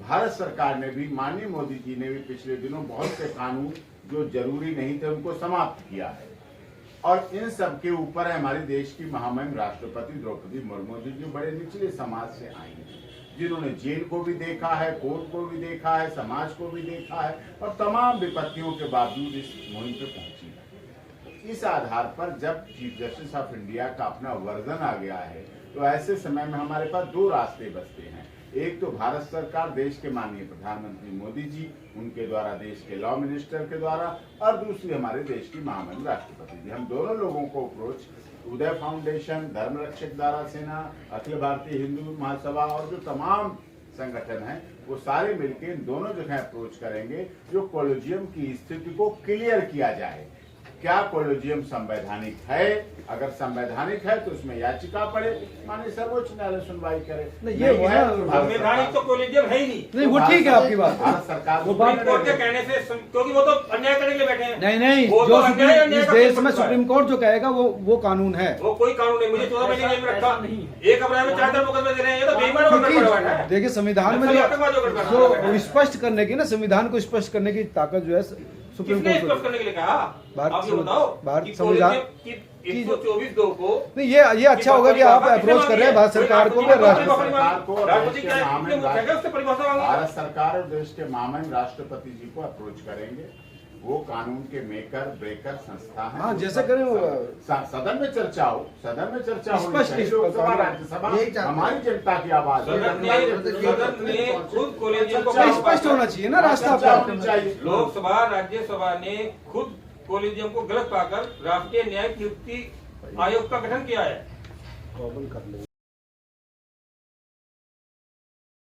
[SPEAKER 2] भारत सरकार ने भी, माननीय मोदी जी ने भी पिछले दिनों बहुत से कानून जो जरूरी नहीं थे उनको समाप्त किया है, और इन सब के ऊपर है हमारे देश की महामहिम राष्ट्रपति द्रौपदी मुर्मू जी, जो बड़े निचले समाज से आई हैं, जिन्होंने जेल को भी देखा है, कोर्ट को भी देखा है, समाज को भी देखा है, और तमाम विपत्तियों के बावजूद इस मुहिम पे पहुंची है। इस आधार पर जब चीफ जस्टिस ऑफ इंडिया का अपना वर्जन आ गया है, तो ऐसे समय में हमारे पास दो रास्ते बचते हैं। एक तो भारत सरकार, देश के माननीय प्रधानमंत्री मोदी जी, उनके द्वारा, देश के लॉ मिनिस्टर के द्वारा, और दूसरी हमारे देश की महामहिम राष्ट्रपति जी। हम दोनों लोगों को अप्रोच, उदय फाउंडेशन, धर्म रक्षक दारा सेना, अखिल भारतीय हिंदू महासभा और जो तमाम संगठन हैं, वो सारे मिलकर इन दोनों जगह अप्रोच करेंगे, जो कॉलेजियम की स्थिति को क्लियर किया जाए। क्या कॉलेजियम संवैधानिक है? अगर संवैधानिक है तो उसमें याचिका पड़े, माननीय सर्वोच्च न्यायालय सुनवाई करे।
[SPEAKER 5] नहीं, ये हुआ है,
[SPEAKER 1] संवैधानिक तो कॉलेजियम है ही नहीं।
[SPEAKER 5] नहीं वो ठीक है आपकी बात।
[SPEAKER 2] भारत सरकार
[SPEAKER 5] वो बात
[SPEAKER 1] सुप्रीम कोर्ट के कहने से, क्योंकि वो तो अन्याय करने के लिए बैठे हैं।
[SPEAKER 5] नहीं नहीं,
[SPEAKER 1] वो
[SPEAKER 5] जो
[SPEAKER 1] तो अन्याय अन्याय
[SPEAKER 5] इस
[SPEAKER 1] का
[SPEAKER 5] देश
[SPEAKER 1] केस
[SPEAKER 5] में
[SPEAKER 1] बनता है।
[SPEAKER 5] सुप्रीम कोर्ट जो कहेगा वो कानून है।
[SPEAKER 1] वो कोई कानून नहीं, मुझे 14 महीने जेल में रखा,
[SPEAKER 4] नहीं।
[SPEAKER 1] 1 अप्रैल में 4 मुकदमे दे रहे हैं, ये तो बेईमान होकर पड़ा हुआ है।
[SPEAKER 5] देखिए, संविधान में
[SPEAKER 1] नक्सली आतंकवादियों का
[SPEAKER 5] जो
[SPEAKER 1] बैठा है।
[SPEAKER 5] स्पष्ट करने की ना, संविधान को स्पष्ट करने की ताकत जो है सुप्रीम
[SPEAKER 1] किसने
[SPEAKER 5] कोर्ट
[SPEAKER 1] स्पष्ट करने के लिए कहा?
[SPEAKER 5] भारत
[SPEAKER 1] आप ये
[SPEAKER 5] संविधान-
[SPEAKER 1] बताओ
[SPEAKER 5] भारत
[SPEAKER 1] कि
[SPEAKER 5] संविधान-
[SPEAKER 1] कॉलेजियम की 124(2) को
[SPEAKER 5] नहीं, ये अच्छा होगा कि आप अप्रोच कर रहे हैं भारत सरकार को,
[SPEAKER 2] सरकार को और
[SPEAKER 1] राष्ट्रपति
[SPEAKER 2] देश
[SPEAKER 1] क्या
[SPEAKER 2] के
[SPEAKER 1] है?
[SPEAKER 2] महामहिम
[SPEAKER 1] इतने मुख्य है उससे परिभाषा मांगो।
[SPEAKER 2] भारत सरकार और देश के महामहिम राष्ट्रपति जी को अप्रोच करेंगे। वो कानून के मेकर ब्रेकर संस्था है।
[SPEAKER 5] हाँ, जैसे करें वो
[SPEAKER 2] सदन में चर्चा हो, सदन में चर्चा होनी
[SPEAKER 5] स्पष्ट
[SPEAKER 2] चाहिए। लोकसभा राज्यसभा हमारी जनता की आवाज है।
[SPEAKER 1] सदन ने खुद कॉलेजियम को
[SPEAKER 5] स्पष्ट होना चाहिए ना रास्ता
[SPEAKER 2] चर्चा
[SPEAKER 5] आपका।
[SPEAKER 2] होनी चाहिए।
[SPEAKER 1] लोकसभा राज्यसभा ने खुद कॉलेजियम को गलत पाकर राष्ट्रीय न्यायिक नियुक्ति आयोग का गठन किया है।